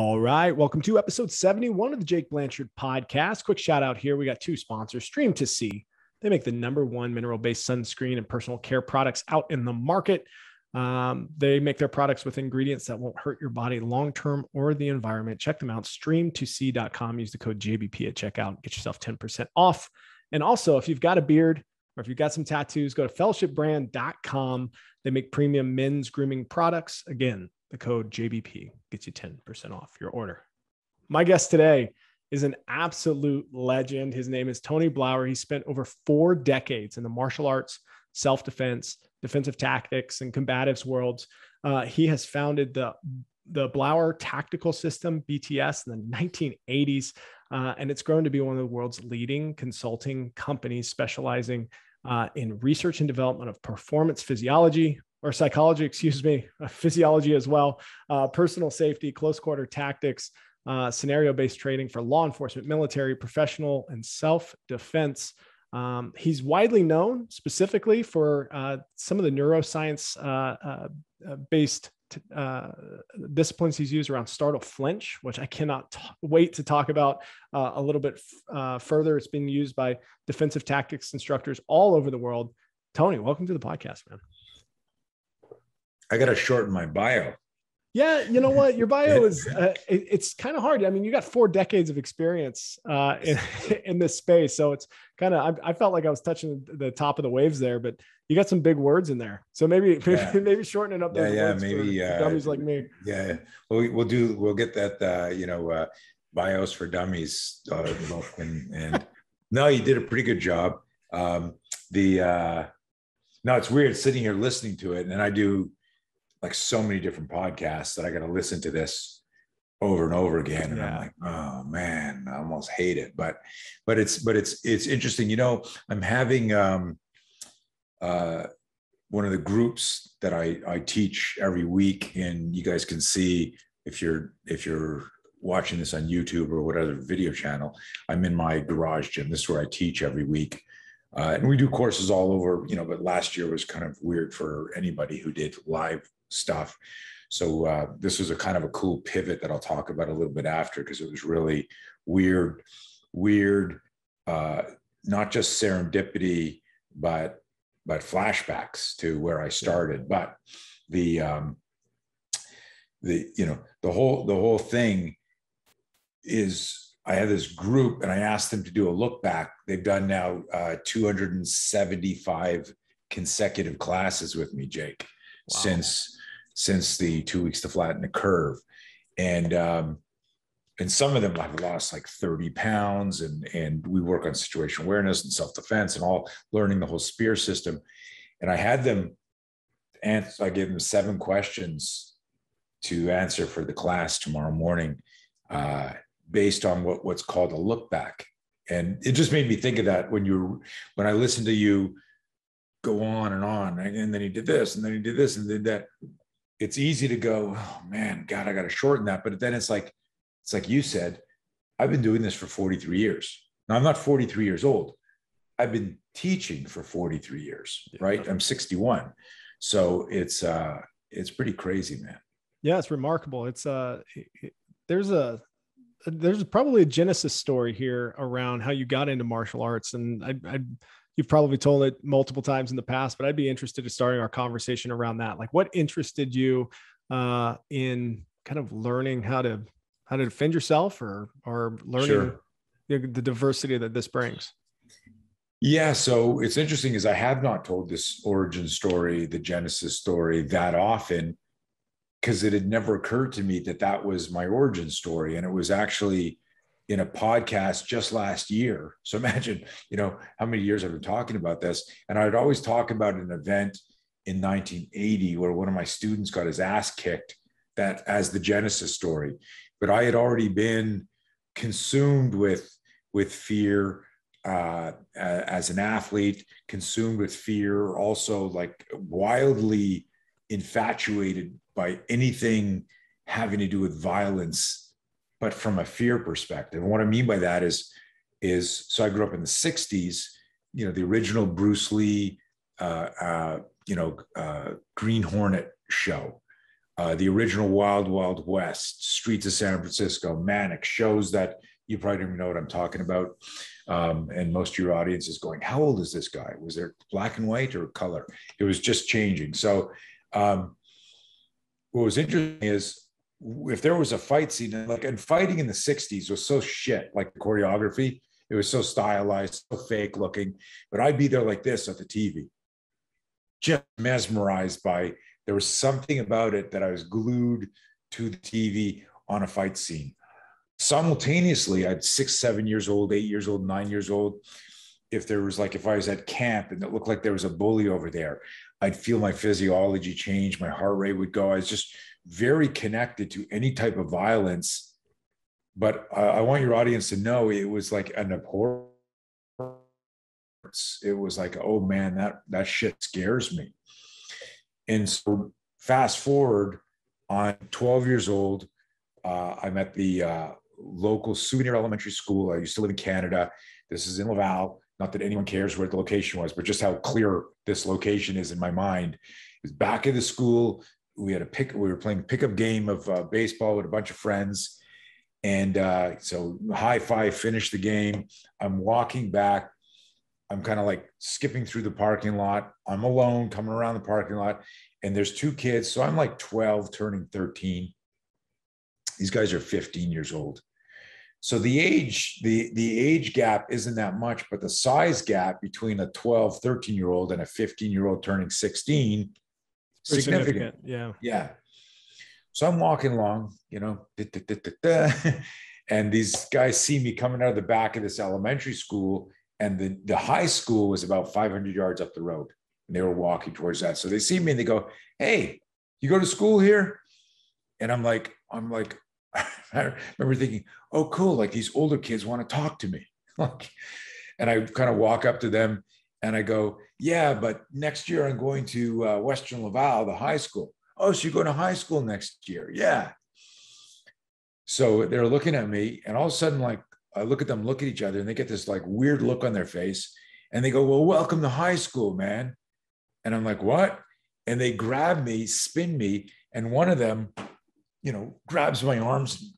All right. Welcome to episode 71 of the Jake Blanchard podcast. Quick shout out here. We got two sponsors, Stream to See. They make the #1 mineral-based sunscreen and personal care products out in the market. They make their products with ingredients that won't hurt your body long-term or the environment. Check them out, streamtosee.com. Use the code JBP at checkout. Get yourself 10% off. And also, if you've got a beard or if you've got some tattoos, go to fellowshipbrand.com. They make premium men's grooming products. Again, the code JBP gets you 10% off your order. My guest today is an absolute legend. His name is Coach Blauer. He spent over 4 decades in the martial arts, self-defense, defensive tactics, and combatives worlds. He has founded the Blauer Tactical System, BTS, in the 1980s, and it's grown to be one of the world's leading consulting companies specializing in research and development of performance physiology, or psychology, physiology as well, personal safety, close quarter tactics, scenario-based training for law enforcement, military, professional, and self-defense. He's widely known specifically for some of the neuroscience based disciplines he's used around startle flinch, which I cannot wait to talk about a little bit further. It's being used by defensive tactics instructors all over the world. Tony, welcome to the podcast, man. I got to shorten my bio. Yeah. You know what? Your bio is, it's kind of hard. I mean, you got 4 decades of experience in this space. So it's kind of, I felt like I was touching the top of the waves there, but you got some big words in there. So maybe shorten it up. Maybe for dummies like me. Yeah. Well, we'll get that, bios for dummies book. And no, you did a pretty good job. No, it's weird sitting here listening to it. And I do like so many different podcasts that I got to listen to this over and over again. And I'm like, oh man, I almost hate it. But it's interesting. I'm having one of the groups that I teach every week, and you guys can see if you're watching this on YouTube or whatever video channel, I'm in my garage gym. This is where I teach every week. And we do courses all over, but last year was kind of weird for anybody who did live stuff. So this was a kind of a cool pivot that I'll talk about a little bit after, because it was really weird, not just serendipity, but flashbacks to where I started. But the whole thing is, I had this group and I asked them to do a look back. They've done now 275 consecutive classes with me, Jake. Wow. Since the 2 weeks to flatten the curve. And some of them I've lost like 30 pounds, and we work on situational awareness and self-defense and all, learning the whole SPEAR system. And I had them answer, I gave them 7 questions to answer for the class tomorrow morning, based on what's called a look back. And it just made me think of that when I listened to you go on, and then he did this, and then he did this, and did that. It's easy to go, oh man, God, I got to shorten that. But then it's like you said, I've been doing this for 43 years. Now, I'm not 43 years old. I've been teaching for 43 years, right? I'm 61. So it's pretty crazy, man. Yeah, it's remarkable. It's there's probably a genesis story here around how you got into martial arts. And you've probably told it multiple times in the past, but I'd be interested in starting our conversation around that. Like, what interested you in kind of learning how to defend yourself, or learning the diversity that this brings? Yeah. So it's interesting, is I have not told this origin story, the genesis story, that often, because it had never occurred to me that was my origin story. And it was actually in a podcast just last year. So imagine, how many years I've been talking about this. And I'd always talk about an event in 1980 where one of my students got his ass kicked, that as the genesis story. But I had already been consumed with fear as an athlete, consumed with fear, also like wildly infatuated by anything having to do with violence, but from a fear perspective. And what I mean by that is so I grew up in the 60s, the original Bruce Lee, Green Hornet show. the original Wild Wild West, Streets of San Francisco, Manic, shows that you probably don't even know what I'm talking about. And most of your audience is going, how old is this guy? Was there black and white or color? It was just changing. So what was interesting is if there was a fight scene, like, and fighting in the 60s was so shit, like the choreography, it was so stylized, so fake looking, but I'd be there like this at the TV, just mesmerized by, there was something about it that I was glued to the TV on a fight scene. Simultaneously, I'd 6, 7 years old, 8 years old, 9 years old. If there was like, if I was at camp and it looked like there was a bully over there, I'd feel my physiology change. My heart rate would go. I was just very connected to any type of violence. But I want your audience to know it was like an abhorrence. It was like, oh man, that shit scares me. And so fast forward, I'm 12 years old. I'm at the local Souvenir Elementary School. I used to live in Canada. This is in Laval. Not that anyone cares where the location was, but just how clear this location is in my mind. It was back in the school. We were playing a pickup game of baseball with a bunch of friends. And so high five, finished the game. I'm walking back. I'm kind of like skipping through the parking lot. I'm alone coming around the parking lot, and there's 2 kids. So I'm like 12 turning 13. These guys are 15 years old. So the age gap isn't that much, but the size gap between a 12, 13-year-old and a 15-year-old turning 16, significant. Yeah. Yeah. So I'm walking along, and these guys see me coming out of the back of this elementary school, and the high school was about 500 yards up the road, and they were walking towards that. So they see me and they go, "Hey, you go to school here?" And I'm like, I remember thinking, "Oh, cool! Like these older kids want to talk to me." And I kind of walk up to them and I go, "Yeah, but next year I'm going to Western Laval, the high school." "Oh, so you're going to high school next year?" "Yeah." So they're looking at me, and all of a sudden, like, I look at them, look at each other, and they get this like weird look on their face, and they go, "Well, welcome to high school, man." And I'm like, "What?" And they grab me, spin me, and one of them, grabs my arms,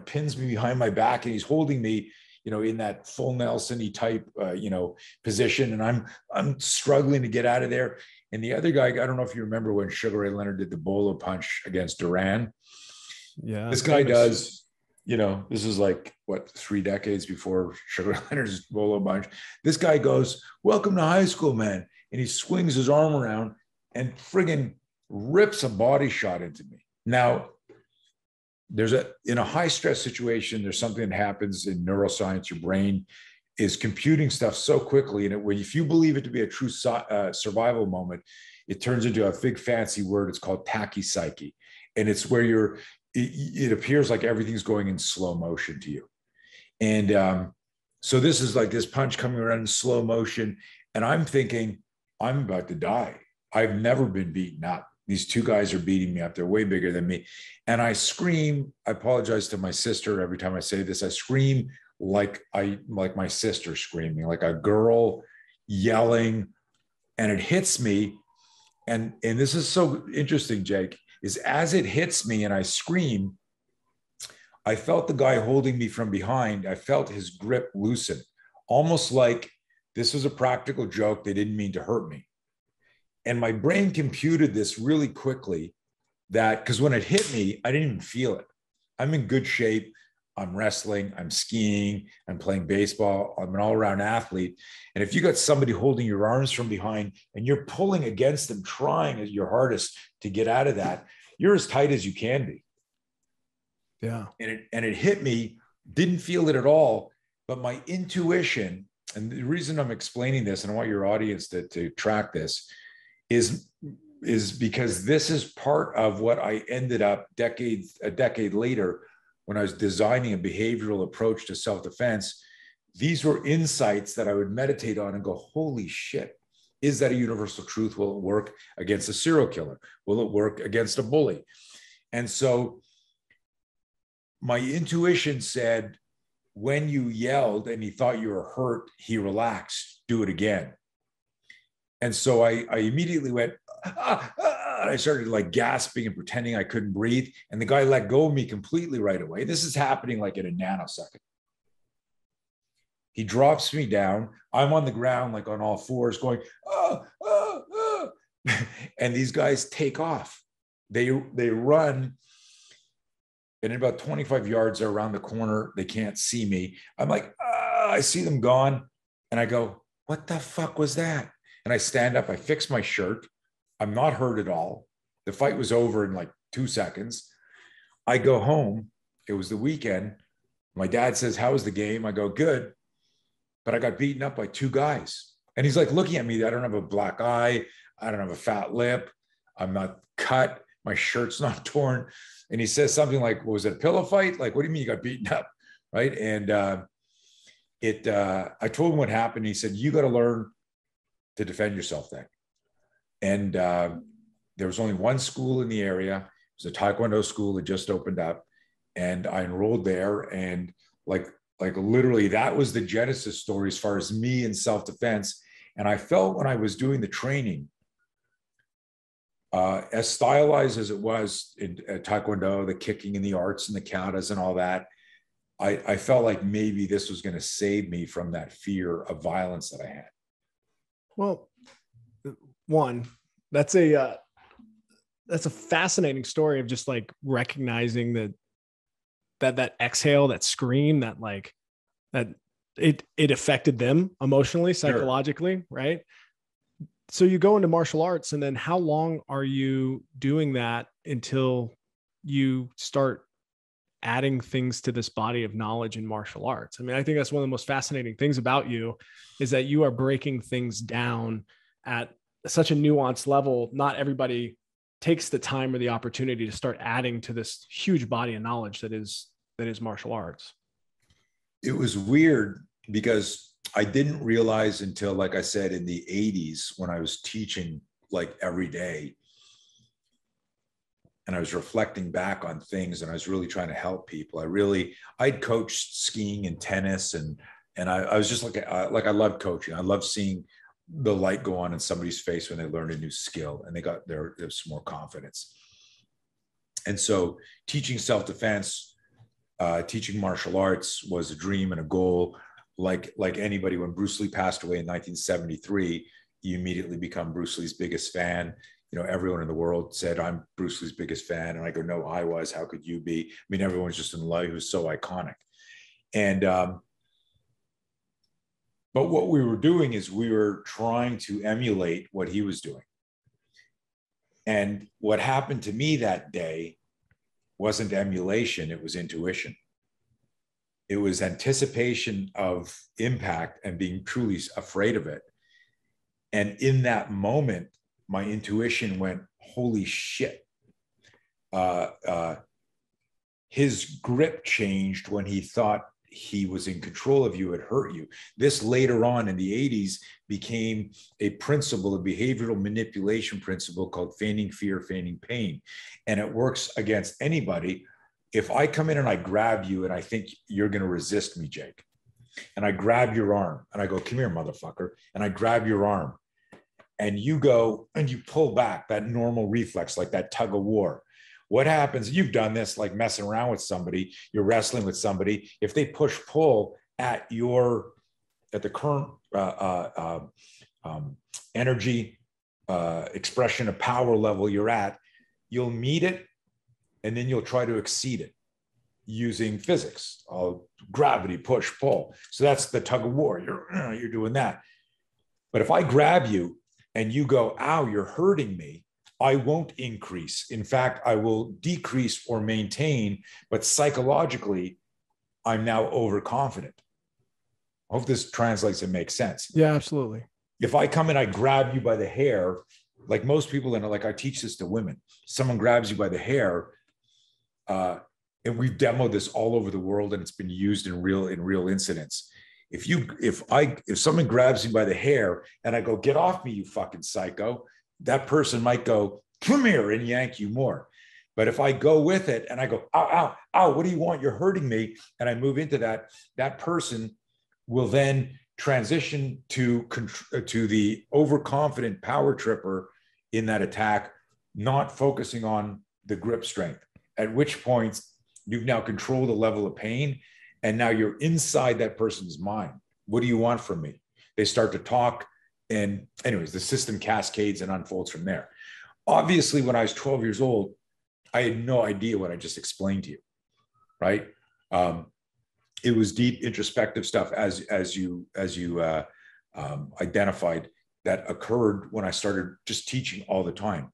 pins me behind my back, and he's holding me, in that full Nelson-y type, position. And I'm struggling to get out of there. And the other guy, I don't know if you remember when Sugar Ray Leonard did the bolo punch against Duran. Yeah. This guy does, this is like, 3 decades before Sugar Ray Leonard's bolo punch. This guy goes, "Welcome to high school, man." And he swings his arm around and friggin' rips a body shot into me. Now, in a high stress situation, there's something that happens in neuroscience. Your brain is computing stuff so quickly. And if you believe it to be a true survival moment, it turns into a big fancy word. It's called tachypsyche. And it's where it appears like everything's going in slow motion to you. And so this is like this punch coming around in slow motion. And I'm thinking, I'm about to die. I've never been beaten up. These 2 guys are beating me up. They're way bigger than me. And I scream. I apologize to my sister every time I say this. I scream like my sister screaming, like a girl yelling. And it hits me. And this is so interesting, Jake, is as it hits me and I scream, I felt the guy holding me from behind. I felt his grip loosen, almost like this was a practical joke. They didn't mean to hurt me. And my brain computed this really quickly, that because when it hit me, I didn't even feel it. I'm in good shape. I'm wrestling, I'm skiing, I'm playing baseball. I'm an all-around athlete. And if you got somebody holding your arms from behind and you're pulling against them, trying your hardest to get out of that, you're as tight as you can be. Yeah. And it hit me, didn't feel it at all, but my intuition, and the reason I'm explaining this, and I want your audience to track this, is because this is part of what I ended up a decade later when I was designing a behavioral approach to self-defense. These were insights that I would meditate on and go, holy shit, is that a universal truth? Will it work against a serial killer? Will it work against a bully? And so my intuition said, when you yelled and he thought you were hurt, he relaxed, do it again. And so I immediately went, I started like gasping and pretending I couldn't breathe. And the guy let go of me completely right away. This is happening like in a nanosecond. He drops me down. I'm on the ground, like on all fours going, oh, oh, oh. And these guys take off. They run. And in about 25 yards, they're around the corner. They can't see me. I'm like, I see them gone. And I go, what the fuck was that? And I stand up. I fix my shirt. I'm not hurt at all. The fight was over in like 2 seconds. I go home. It was the weekend. My dad says, how was the game? I go, good. But I got beaten up by 2 guys. And he's like looking at me. I don't have a black eye. I don't have a fat lip. I'm not cut. My shirt's not torn. And he says something like, was it a pillow fight? Like, what do you mean you got beaten up? Right. And I told him what happened. He said, you got to learn to defend yourself then. And there was only one school in the area. It was a Taekwondo school that just opened up. And I enrolled there. And like literally that was the genesis story as far as me and self-defense. And I felt when I was doing the training, as stylized as it was in Taekwondo, the kicking and the arts and the katas and all that, I felt like maybe this was going to save me from that fear of violence that I had. Well, one, that's a fascinating story of just like recognizing that exhale, that scream, that like that it affected them emotionally, psychologically, sure. Right? So you go into martial arts, and then how long are you doing that until you start adding things to this body of knowledge in martial arts? I mean, I think that's one of the most fascinating things about you is that you are breaking things down at such a nuanced level. Not everybody takes the time or the opportunity to start adding to this huge body of knowledge that is martial arts. It was weird because I didn't realize until, like I said, in the 80s when I was teaching like every day and I was reflecting back on things and I was really trying to help people. I'd coached skiing and tennis and I was just like I love coaching. I love seeing the light go on in somebody's face when they learn a new skill and they got there's more confidence. And so teaching self-defense, teaching martial arts was a dream and a goal. Like anybody, when Bruce Lee passed away in 1973, you immediately become Bruce Lee's biggest fan. You know, everyone in the world said, I'm Bruce Lee's biggest fan. And I go, no, I was. How could you be? I mean, everyone's just in love. He was so iconic. And, but what we were doing is we were trying to emulate what he was doing. And what happened to me that day wasn't emulation, it was intuition. It was anticipation of impact and being truly afraid of it. And in that moment, my intuition went, holy shit. His grip changed when he thought he was in control of you, it hurt you. This later on in the 80s became a principle, a behavioral manipulation principle called feigning fear, feigning pain. And it works against anybody. If I come in and I grab you and I think you're going to resist me, Jake, and I grab your arm and I go, come here, motherfucker. And I grab your arm and you go and you pull back, that normal reflex, like that tug of war. What happens? You've done this, like messing around with somebody, you're wrestling with somebody. If they push pull at the current energy, expression of power level you're at, you'll meet it. And then you'll try to exceed it using physics, gravity, push, pull. So that's the tug of war. You're doing that. But if I grab you and you go, ow, you're hurting me, I won't increase. In fact, I will decrease or maintain, but psychologically, I'm now overconfident. I hope this translates and makes sense. Yeah, absolutely. If I come and I grab you by the hair, like most people, and like I teach this to women, someone grabs you by the hair, and we've demoed this all over the world, and it's been used in real incidents. If someone grabs me by the hair and I go, get off me, you fucking psycho, that person might go, come here, and yank you more. But if I go with it and I go, ow, ow, ow, what do you want? You're hurting me. And I move into that person will then transition to the overconfident power tripper in that attack, not focusing on the grip strength, at which point you've now controlled the level of pain. And now you're inside that person's mind. What do you want from me? They start to talk. And anyways, the system cascades and unfolds from there. Obviously, when I was 12 years old, I had no idea what I just explained to you, right? It was deep introspective stuff, as you identified, that occurred when I started just teaching all the time.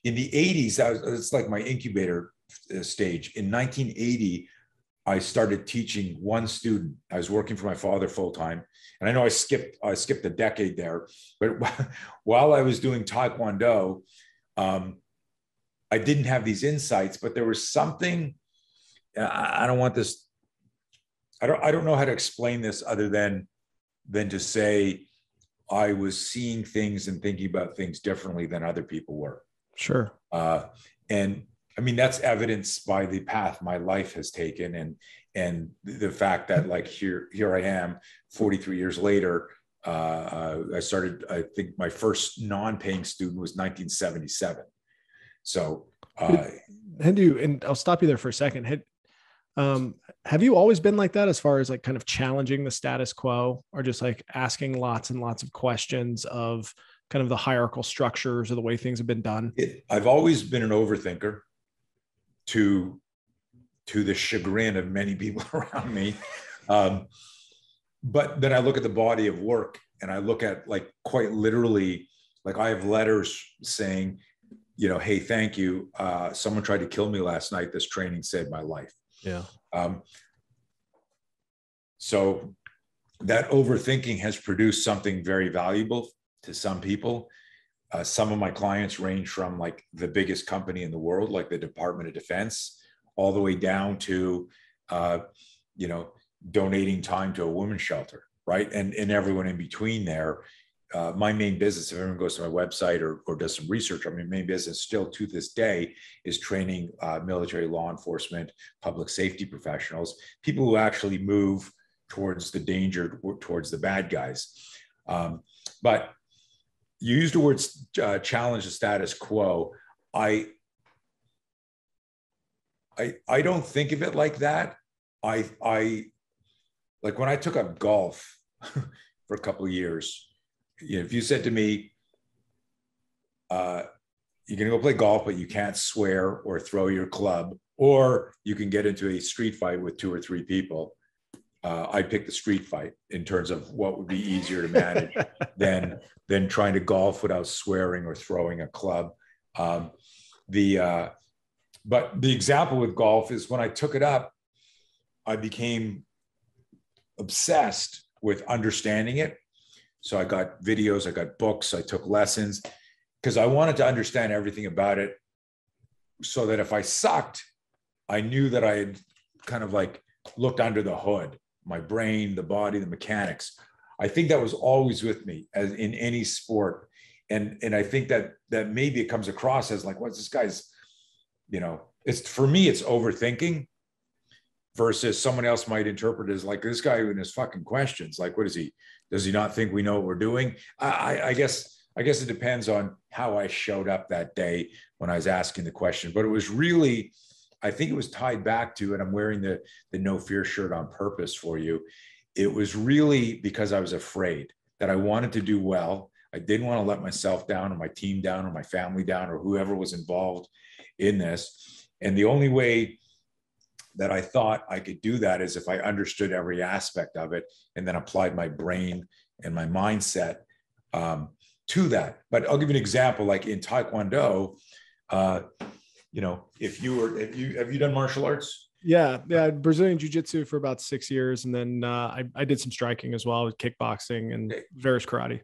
In the 80s, it's like my incubator stage. In 1980, I started teaching one student. I was working for my father full time, and I know I skipped a decade there. But while I was doing Taekwondo, I didn't have these insights. But there was something. I don't want this. I don't know how to explain this other than to say I was seeing things and thinking about things differently than other people were. Sure. And I mean, that's evidenced by the path my life has taken, and the fact that, like, here I am 43 years later. I think my first non-paying student was 1977. So and I'll stop you there for a second. Have you always been like that, as far as like kind of challenging the status quo, or just like asking lots and lots of questions of kind of the hierarchical structures or the way things have been done? I've always been an overthinker, to the chagrin of many people around me. But then I look at the body of work, and I look at, like, quite literally, like, I have letters saying, hey, thank you. Someone tried to kill me last night. This training saved my life. Yeah. So that overthinking has produced something very valuable to some people. Some of my clients range from, like, the biggest company in the world, like the Department of Defense, all the way down to, donating time to a women's shelter, right? And everyone in between there. My main business, if everyone goes to my website or does some research, my main business still to this day is training military, law enforcement, public safety professionals, people who actually move towards the danger, towards the bad guys. But you used the words challenge the status quo. I don't think of it like that. I like, when I took up golf for a couple of years, if you said to me, you're going to go play golf, but you can't swear or throw your club, or you can get into a street fight with 2 or 3 people, I'd pick the street fight in terms of what would be easier to manage than trying to golf without swearing or throwing a club. But the example with golf is, when I took it up, I became obsessed with understanding it. So I got videos, I got books, I took lessons, because I wanted to understand everything about it, so that if I sucked, I knew that I had kind of, like, looked under the hood, my brain, the body, the mechanics. I think that was always with me, as in any sport. And I think that maybe it comes across as, like, what's this guy's, it's, for me, it's overthinking, versus someone else might interpret it as, like, this guy in his fucking questions. Like, what is he? Does he not think we know what we're doing? I guess it depends on how I showed up that day when I was asking the question. But it was really, I think it was tied back to, and I'm wearing the No Fear shirt on purpose for you. It was really because I was afraid, that I wanted to do well. I didn't want to let myself down, or my team down, or my family down, or whoever was involved in this. And the only way that I thought I could do that is if I understood every aspect of it, and then applied my brain and my mindset to that. But I'll give you an example. Like in Taekwondo, have you done martial arts? Yeah. Brazilian jiu-jitsu for about 6 years. And then I did some striking as well, with kickboxing and various karate.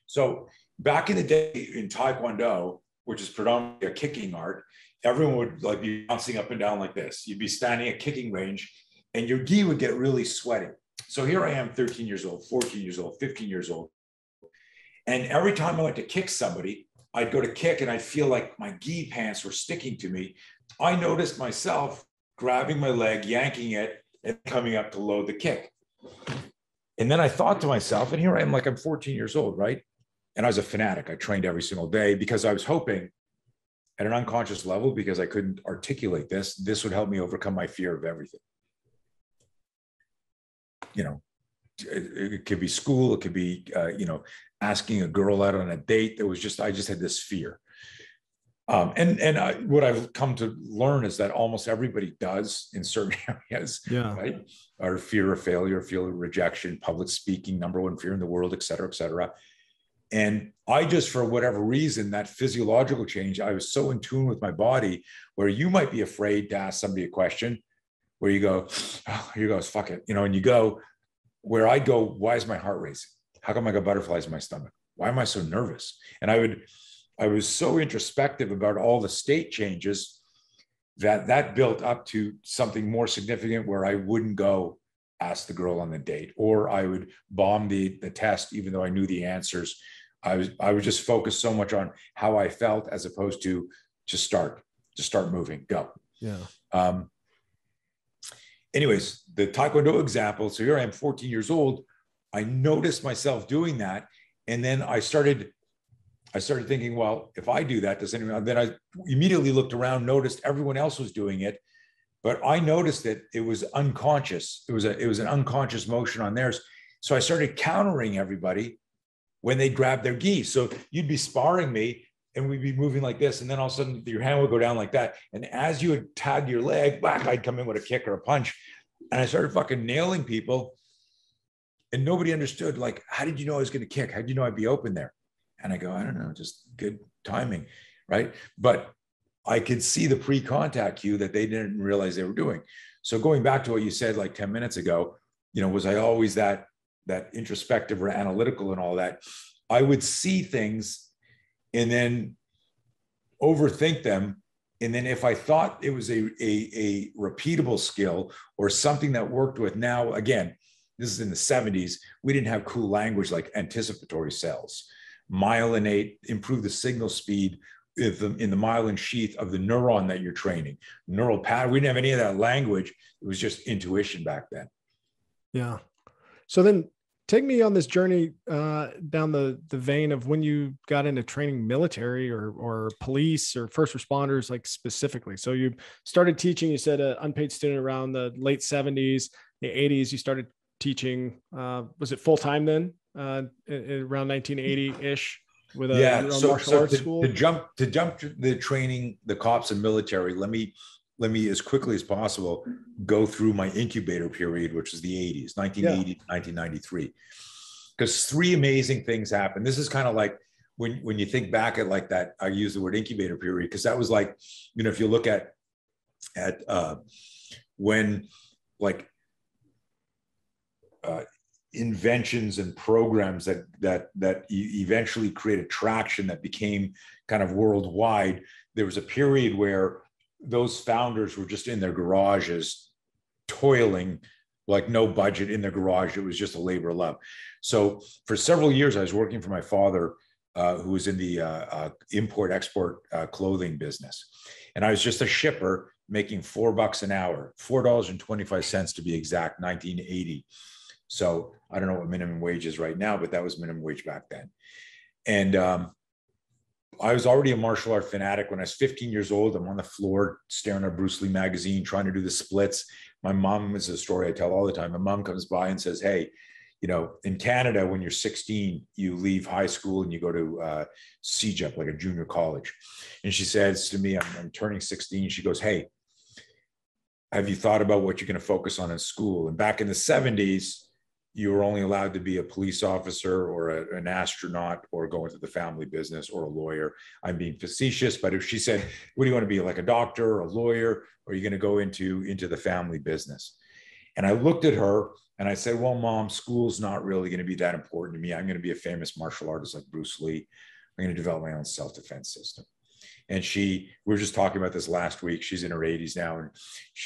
So back in the day in Taekwondo, which is predominantly a kicking art, everyone would, like, be bouncing up and down like this. You'd be standing at kicking range, and your gi would get really sweaty. So here I am, 13 years old, 14 years old, 15 years old. And every time I went to kick somebody, I'd go to kick, and I'd feel like my gi pants were sticking to me. I noticed myself grabbing my leg, yanking it, and coming up to load the kick. And then I thought to myself, and here I am, like, I'm 14 years old, right? And I was a fanatic. I trained every single day because I was hoping at an unconscious level, because I couldn't articulate this would help me overcome my fear of everything. You know, it could be school, it could be, asking a girl out on a date. I just had this fear. What I've come to learn is that almost everybody does in certain areas, right? Our fear of failure, fear of rejection, public speaking, number one fear in the world, et cetera, et cetera. And I just, for whatever reason, that physiological change, I was so in tune with my body, where you might be afraid to ask somebody a question, where you go, oh, here goes, fuck it. And you go, where I go, why is my heart racing? How come I got butterflies in my stomach? Why am I so nervous? And I was so introspective about all the state changes that built up to something more significant, where I wouldn't go ask the girl on the date, or I would bomb the test, even though I knew the answers. I would just focus so much on how I felt, as opposed to just start moving, go. Yeah. Anyways, the Taekwondo example. So here I am, 14 years old. I noticed myself doing that. And then I started thinking, well, if I do that, does anyone? Then I immediately looked around, noticed everyone else was doing it, but I noticed that it was unconscious. It was an unconscious motion on theirs. So I started countering everybody when they grabbed their gi. So you'd be sparring me, and we'd be moving like this, and then all of a sudden your hand would go down like that. And as you had tagged your leg back, I'd come in with a kick or a punch, and I started fucking nailing people. And nobody understood, like, how did you know I was going to kick? How did you know I'd be open there? And I go, I don't know, just good timing, right? But I could see the pre-contact cue that they didn't realize they were doing. So going back to what you said like 10 minutes ago, was I always that introspective or analytical and all that? I would see things and then overthink them. And then if I thought it was a repeatable skill or something that worked with, now, again, this is in the 70s, we didn't have cool language like anticipatory cells, myelinate, improve the signal speed in the myelin sheath of the neuron that you're training, neural pattern. We didn't have any of that language. It was just intuition back then. Yeah. So then take me on this journey down the vein of when you got into training military or police or first responders, like specifically. So you started teaching, you said an unpaid student around the late 70s, the 80s, you started teaching, was it full-time then, around 1980-ish with a martial arts school? To jump to the training, the cops and military, let me as quickly as possible go through my incubator period, which was the 80s, 1980 to 1993. Because three amazing things happened. This is kind of like when you think back at like that, I use the word incubator period, because that was like, if you look at when like inventions and programs that eventually created traction that became kind of worldwide, there was a period where those founders were just in their garages toiling, like no budget in their garage. It was just a labor of love. So for several years, I was working for my father, who was in the import-export clothing business. And I was just a shipper making $4 an hour, $4.25 to be exact, 1980. So I don't know what minimum wage is right now, but that was minimum wage back then. And I was already a martial art fanatic. When I was 15 years old, I'm on the floor staring at Bruce Lee magazine, trying to do the splits. My mom, is a story I tell all the time. My mom comes by and says, hey, in Canada, when you're 16, you leave high school and you go to CJEP, like a junior college. And she says to me, I'm turning 16. She goes, hey, have you thought about what you're going to focus on in school? And back in the 70s, you were only allowed to be a police officer or an astronaut or go into the family business or a lawyer. I'm being facetious, but if she said, what do you want to be, like a doctor or a lawyer, or are you going to go into the family business? And I looked at her and I said, well, Mom, school's not really going to be that important to me. I'm going to be a famous martial artist like Bruce Lee. I'm going to develop my own self-defense system. And we were just talking about this last week. She's in her 80s now.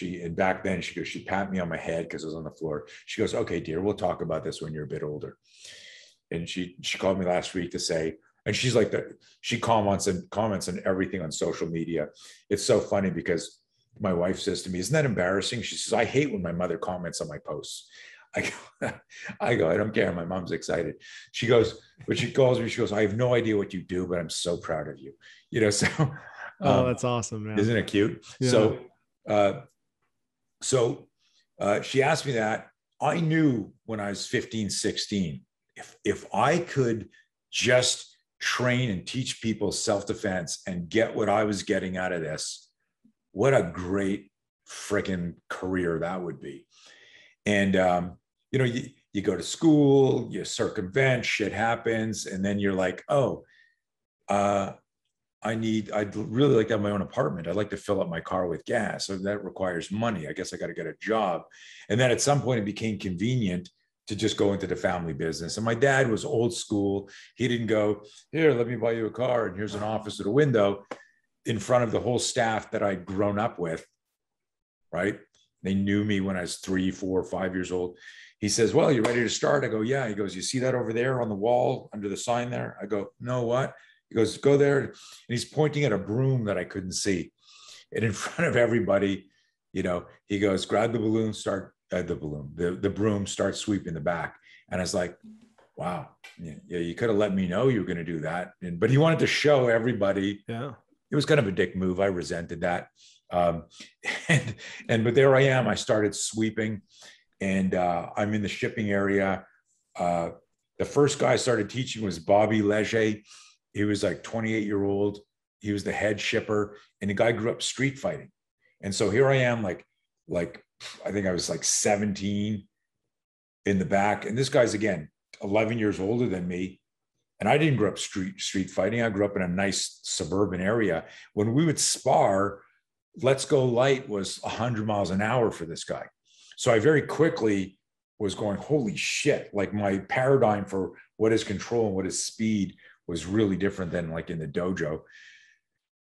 And back then she pat me on my head because I was on the floor. She goes, okay, dear, we'll talk about this when you're a bit older. And she called me last week to say, and she's like she comments on everything on social media. It's so funny because my wife says to me, isn't that embarrassing? She says, I hate when my mother comments on my posts. I go, I don't care. My mom's excited. She goes, but she calls me, she goes, I have no idea what you do, but I'm so proud of you. So Oh, that's awesome, man. Isn't it cute? Yeah. So she asked me that. I knew when I was 15, 16, if I could just train and teach people self-defense and get what I was getting out of this, what a great freaking career that would be. And, you go to school, you circumvent, shit happens. And then you're like, oh, I'd really like to have my own apartment. I'd like to fill up my car with gas. So that requires money. I guess I got to get a job. And then at some point it became convenient to just go into the family business. And my dad was old school. He didn't go, here, let me buy you a car. And here's an office with a window in front of the whole staff that I'd grown up with. Right. They knew me when I was 3, 4, 5 years old. He says, well, you ready to start? I go, yeah. He goes, you see that over there on the wall under the sign there? I go, no, what? He goes, go there. And he's pointing at a broom that I couldn't see. And in front of everybody, he goes, grab the balloon, the broom, start sweeping the back. And I was like, wow, yeah, you could have let me know you were going to do that. But he wanted to show everybody. Yeah. It was kind of a dick move. I resented that. But there I am. I started sweeping, and I'm in the shipping area. The first guy I started teaching was Bobby Leger. He was like 28-year-old. He was the head shipper, and the guy grew up street fighting. And so here I am, like I think I was like 17 in the back. And this guy's, again, 11 years older than me. And I didn't grow up street fighting. I grew up in a nice suburban area. When we would spar, let's go light was 100 miles an hour for this guy. So I very quickly was going, holy shit. Like, my paradigm for what is control and what is speed was really different than like in the dojo.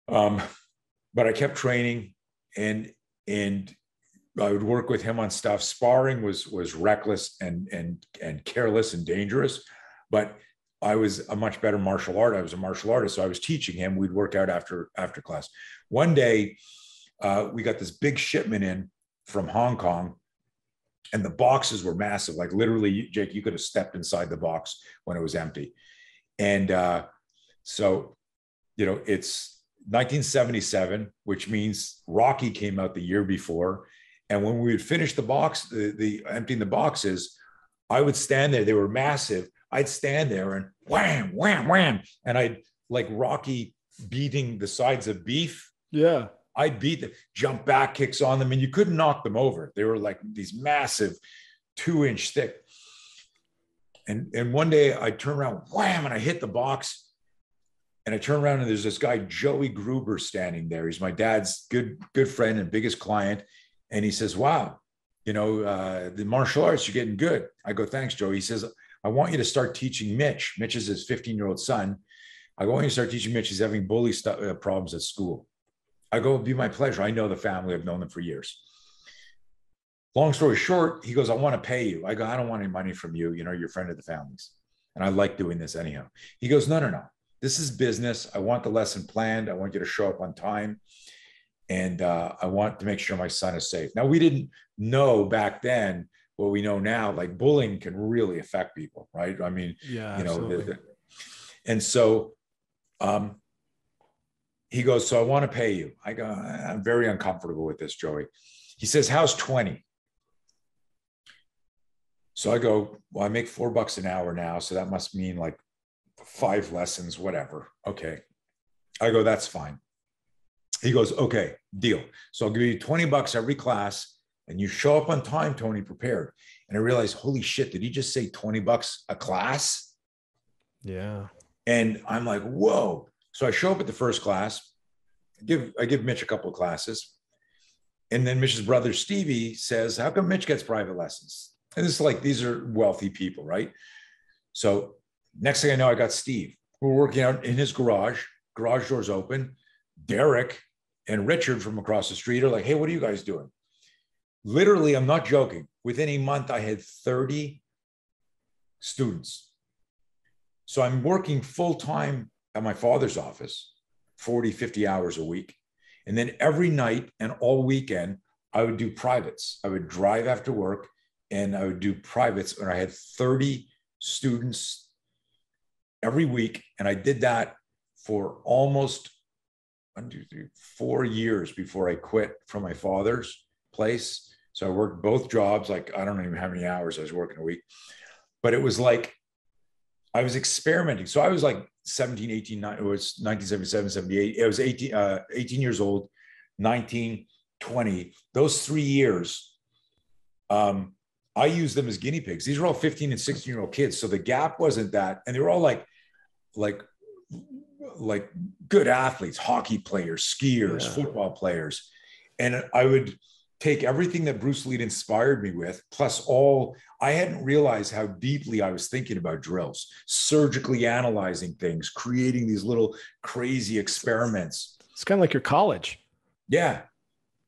But I kept training, and I would work with him on stuff. Sparring was reckless and careless and dangerous, but I was a much better martial artist. I was a martial artist. So I was teaching him. We'd work out after class. One day, we got this big shipment in from Hong Kong, and the boxes were massive. Like, literally, Jake, you could have stepped inside the box when it was empty. And so, it's 1977, which means Rocky came out the year before. And when we would finish the box, the emptying the boxes, I would stand there. They were massive. I'd stand there and wham, wham, wham. And I'd, like Rocky beating the sides of beef. Yeah. I'd beat them, jump back kicks on them, and you couldn't knock them over. They were like these massive 2-inch thick. And one day I turn around, wham, and I hit the box. And I turn around, and there's this guy, Joey Gruber, standing there. He's my dad's good friend and biggest client. And he says, wow, the martial arts, you're getting good. I go, thanks, Joey. He says, I want you to start teaching Mitch. Mitch is his 15-year-old son. I want you to start teaching Mitch. He's having bully problems at school. I go, it'd be my pleasure. I know the family. I've known them for years. Long story short, he goes, I want to pay you. I go, I don't want any money from you. You're a friend of the family's. And I like doing this anyhow. He goes, no. This is business. I want the lesson planned. I want you to show up on time. And I want to make sure my son is safe. Now, we didn't know back then what we know now. Like, bullying can really affect people, right? I mean, yeah, absolutely. And so he goes, so I want to pay you. I go, I'm very uncomfortable with this, Joey. He says, how's 20? So I go, well, I make $4 an hour now. So that must mean like 5 lessons, whatever. Okay. I go, that's fine. He goes, okay, deal. So I'll give you $20 every class, and you show up on time, Tony, prepared. And I realized, holy shit, did he just say $20 a class? Yeah. And I'm like, whoa. So I show up at the first class. I give Mitch a couple of classes. And then Mitch's brother, Stevie, says, how come Mitch gets private lessons? And it's like, these are wealthy people, right? So next thing I know, I got Steve. We're working out in his garage doors open. Derek and Richard from across the street are like, hey, what are you guys doing? Literally, I'm not joking. Within a month, I had 30 students. So I'm working full-time at my father's office, 40, 50 hours a week. And then every night and all weekend, I would do privates. I would drive after work and I would do privates. And I had 30 students every week. And I did that for almost 4 years before I quit from my father's place. So I worked both jobs. Like, I don't even know how many hours I was working a week, but it was like, I was experimenting. So I was like 17, 18, it was 1977, 78. I was 18 years old, 19, 20. Those 3 years, I used them as guinea pigs. These were all 15 and 16-year-old kids. So the gap wasn't that. And they were all like good athletes, hockey players, skiers, football players. And I would take everything that Bruce Lee inspired me with, plus I hadn't realized how deeply I was thinking about drills, surgically analyzing things, creating these little crazy experiments. It's kind of like your college. Yeah.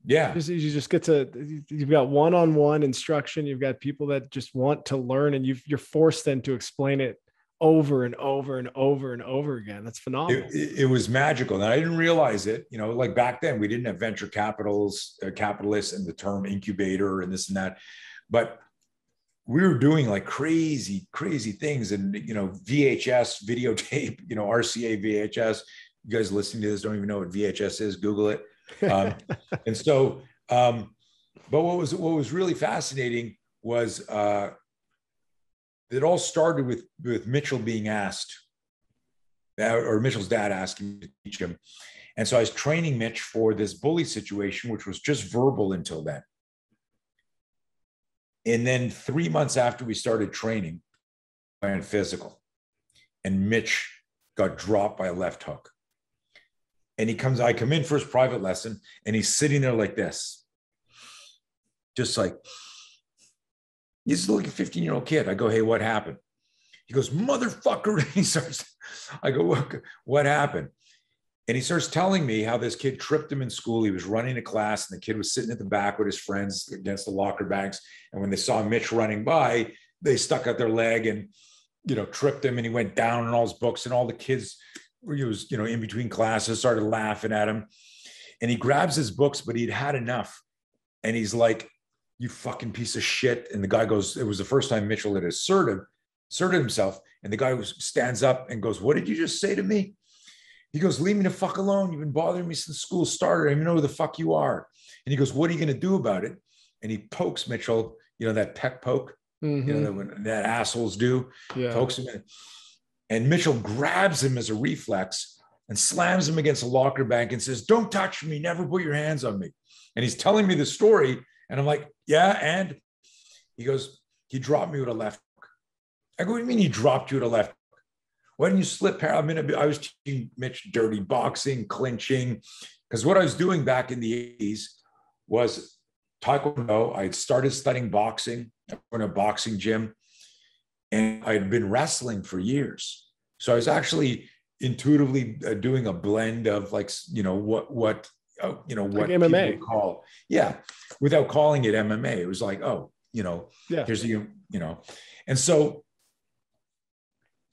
Yeah. You just get you've got one-on-one instruction. You've got people that just want to learn, and you're forced then to explain it over and over and over and over again. That's phenomenal. It was magical. And I didn't realize it, like back then we didn't have venture capitalists and the term incubator and this and that, but we were doing like crazy things. And, VHS videotape, RCA VHS, you guys listening to this don't even know what VHS is. Google it. And so, but what was really fascinating was, it all started with Mitchell being asked, or Mitchell's dad asking me to teach him. And so I was training Mitch for this bully situation, which was just verbal until then. And then 3 months after we started training, I went physical, and Mitch got dropped by a left hook. And I come in for his private lesson, and he's sitting there like this, just like, he's like a 15-year-old kid. I go, hey, what happened? He goes, motherfucker. And he starts, I go, what happened? And he starts telling me how this kid tripped him in school. He was running a class, and the kid was sitting at the back with his friends against the locker banks. And when they saw Mitch running by, they stuck out their leg and, tripped him, and he went down in all his books, and all the kids, he was, in between classes, started laughing at him. And he grabs his books, but he'd had enough. And he's like, you fucking piece of shit. And the guy goes, it was the first time Mitchell had asserted himself. And the guy stands up and goes, what did you just say to me? He goes, leave me the fuck alone. You've been bothering me since school started. I don't even know who the fuck you are. And he goes, what are you going to do about it? And he pokes Mitchell, that peck poke, that assholes do, pokes him in. And Mitchell grabs him as a reflex and slams him against a locker bank and says, don't touch me. Never put your hands on me. And he's telling me the story. And I'm like, yeah. And he goes, he dropped me with a left hook. I go, what do you mean he dropped you with a left hook? Why didn't you slip? I was teaching Mitch dirty boxing, clinching, because what I was doing back in the 80s was Taekwondo. I had started studying boxing in a boxing gym, and I had been wrestling for years. So I was actually intuitively doing a blend of what like MMA people call, without calling it MMA. It was like, here's and so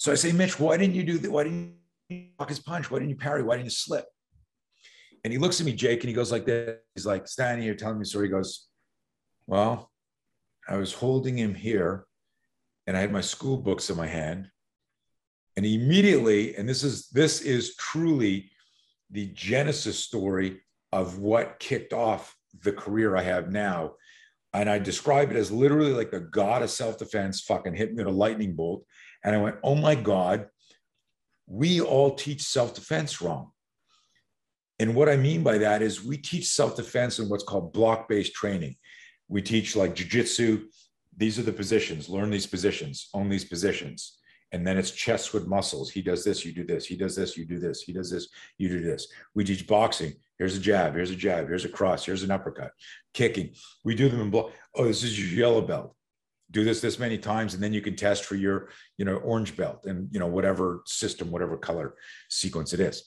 I say, Mitch, why didn't you do that? Why didn't you block his punch? Why didn't you parry? Why didn't you slip? And he looks at me, Jake, and he goes like this. He's like standing here telling me a story. He goes, well, I was holding him here, and I had my school books in my hand. And immediately, and this is truly the genesis story of what kicked off the career I have now. And I describe it as literally like the god of self-defense fucking hit me with a lightning bolt. And I went, oh my God, we all teach self-defense wrong. And what I mean by that is we teach self-defense in what's called block-based training. We teach like jiu-jitsu. These are the positions, learn these positions, own these positions. And then it's chest with muscles. He does this, you do this. He does this, you do this. He does this, you do this. We teach boxing. Here's a jab, here's a cross, here's an uppercut. Kicking. We do them in block. Oh, this is your yellow belt. Do this many times, and then you can test for your, orange belt and, whatever system, whatever color sequence it is.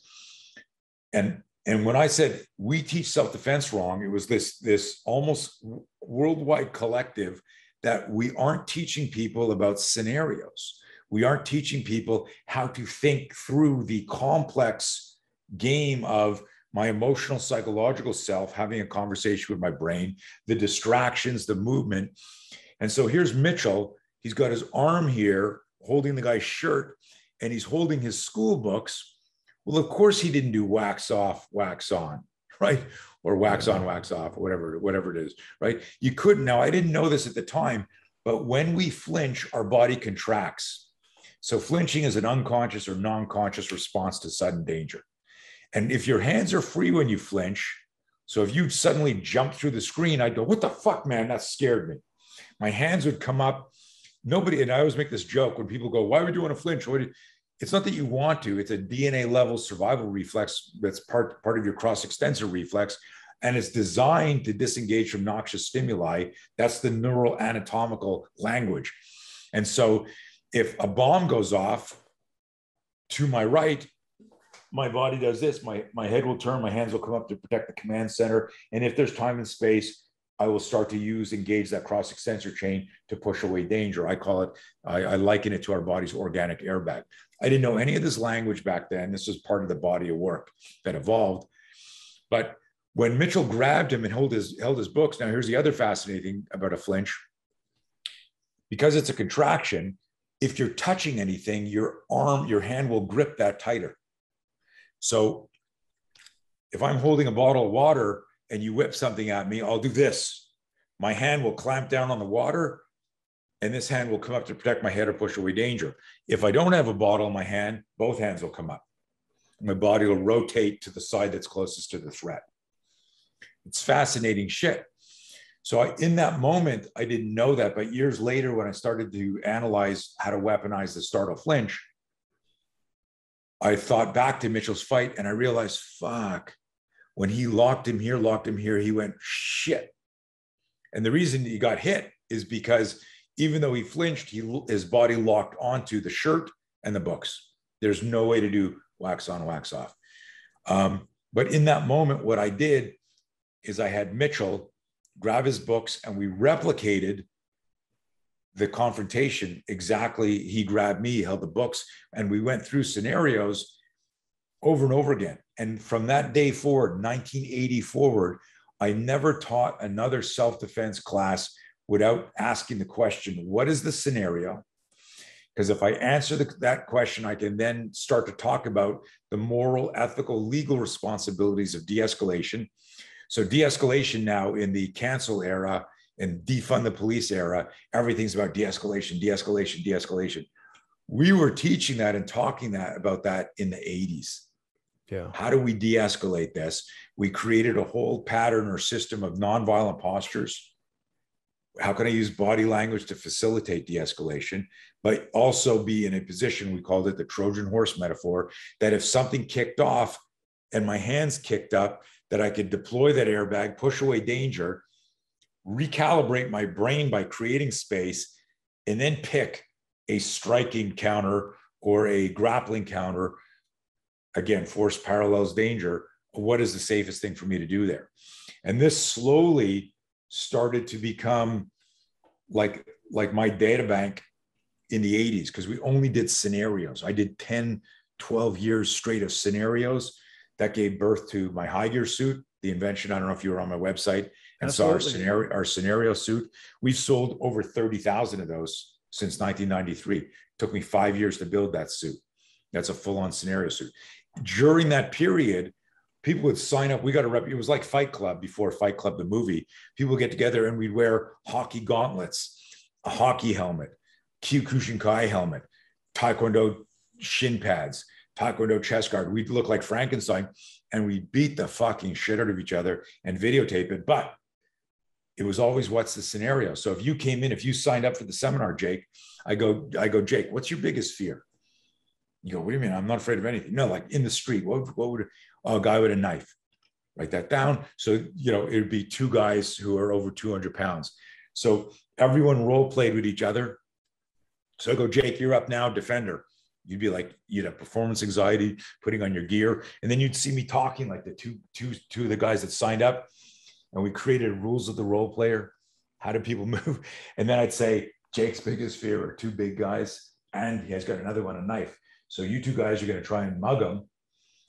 And when I said we teach self-defense wrong, it was this almost worldwide collective that we aren't teaching people about scenarios. We aren't teaching people how to think through the complex game of my emotional, psychological self, having a conversation with my brain, the distractions, the movement. And so here's Mitchell. He's got his arm here holding the guy's shirt, and he's holding his school books Well, of course he didn't do wax off, wax on, right? Or wax on, wax off, or whatever it is, right? You couldn't. Now, I didn't know this at the time, but when we flinch, our body contracts. So flinching is an unconscious or non-conscious response to sudden danger. And if your hands are free when you flinch, so if you suddenly jump through the screen, I'd go, what the fuck, man? That scared me. My hands would come up. Nobody, and I always make this joke when people go, why would you want to flinch? It's not that you want to, it's a DNA level survival reflex that's part of your cross extensor reflex. And it's designed to disengage from noxious stimuli. That's the neural anatomical language. And so if a bomb goes off to my right, my body does this. My head will turn, my hands will come up to protect the command center. And if there's time and space, I will start to engage that cross extensor chain to push away danger. I call it, I liken it to our body's organic airbag. I didn't know any of this language back then. This was part of the body of work that evolved. But when Mitchell grabbed him and held his books, now here's the other fascinating thing about a flinch. Because it's a contraction, if you're touching anything, your hand will grip that tighter. So if I'm holding a bottle of water and you whip something at me, I'll do this. My hand will clamp down on the water and this hand will come up to protect my head or push away danger. If I don't have a bottle in my hand, both hands will come up. My body will rotate to the side that's closest to the threat. It's fascinating shit. So in that moment, I didn't know that, but years later, when I started to analyze how to weaponize the startle flinch, I thought back to Mitchell's fight and I realized, fuck, when he locked him here, he went, shit. And the reason he got hit is because even though he flinched, his body locked onto the shirt and the books. There's no way to do wax on, wax off. But in that moment, what I did is I had Mitchell grab his books and we replicated the confrontation exactly. He grabbed me, held the books, and we went through scenarios over and over again. And from that day forward, 1980 forward, I never taught another self-defense class without asking the question, what is the scenario? Because if I answer that question, I can then start to talk about the moral, ethical, legal responsibilities of de-escalation. So de-escalation now in the cancel era and defund the police era, everything's about de-escalation, de-escalation, de-escalation. We were teaching that and talking about that in the 80s. Yeah. How do we de-escalate this? We created a whole pattern or system of nonviolent postures. How can I use body language to facilitate de-escalation, but also be in a position, we called it the Trojan horse metaphor, that if something kicked off and my hands kicked up, that I could deploy that airbag, push away danger, recalibrate my brain by creating space, and then pick a striking counter or a grappling counter. Again, force parallels danger. What is the safest thing for me to do there? And this slowly started to become like my data bank in the 80s, because we only did scenarios. I did 10, 12 years straight of scenarios that gave birth to my high gear suit, the invention. I don't know if you were on my website and Absolutely. Saw our scenario suit. We've sold over 30,000 of those since 1993. It took me 5 years to build that suit. That's a full-on scenario suit. During that period, people would sign up. We got a rep. It was like Fight Club before Fight Club, the movie. People would get together and we'd wear hockey gauntlets, a hockey helmet, Kyokushinkai helmet, Taekwondo shin pads, Taekwondo chest guard. We'd look like Frankenstein and we'd beat the fucking shit out of each other and videotape it. But it was always, what's the scenario? So if you came in, if you signed up for the seminar, Jake, I go, Jake, what's your biggest fear? You go, what do you mean? I'm not afraid of anything. No, like in the street, what would a guy with a knife? Write that down. So, it would be two guys who are over 200 pounds. So everyone role played with each other. So I go, Jake, you're up now, defender. You'd be like, you'd have performance anxiety, putting on your gear. And then you'd see me talking like the two of the guys that signed up. And we created rules of the role player. How do people move? And then I'd say, Jake's biggest fear are two big guys. And he has got another one, a knife. So you two guys are going to try and mug him.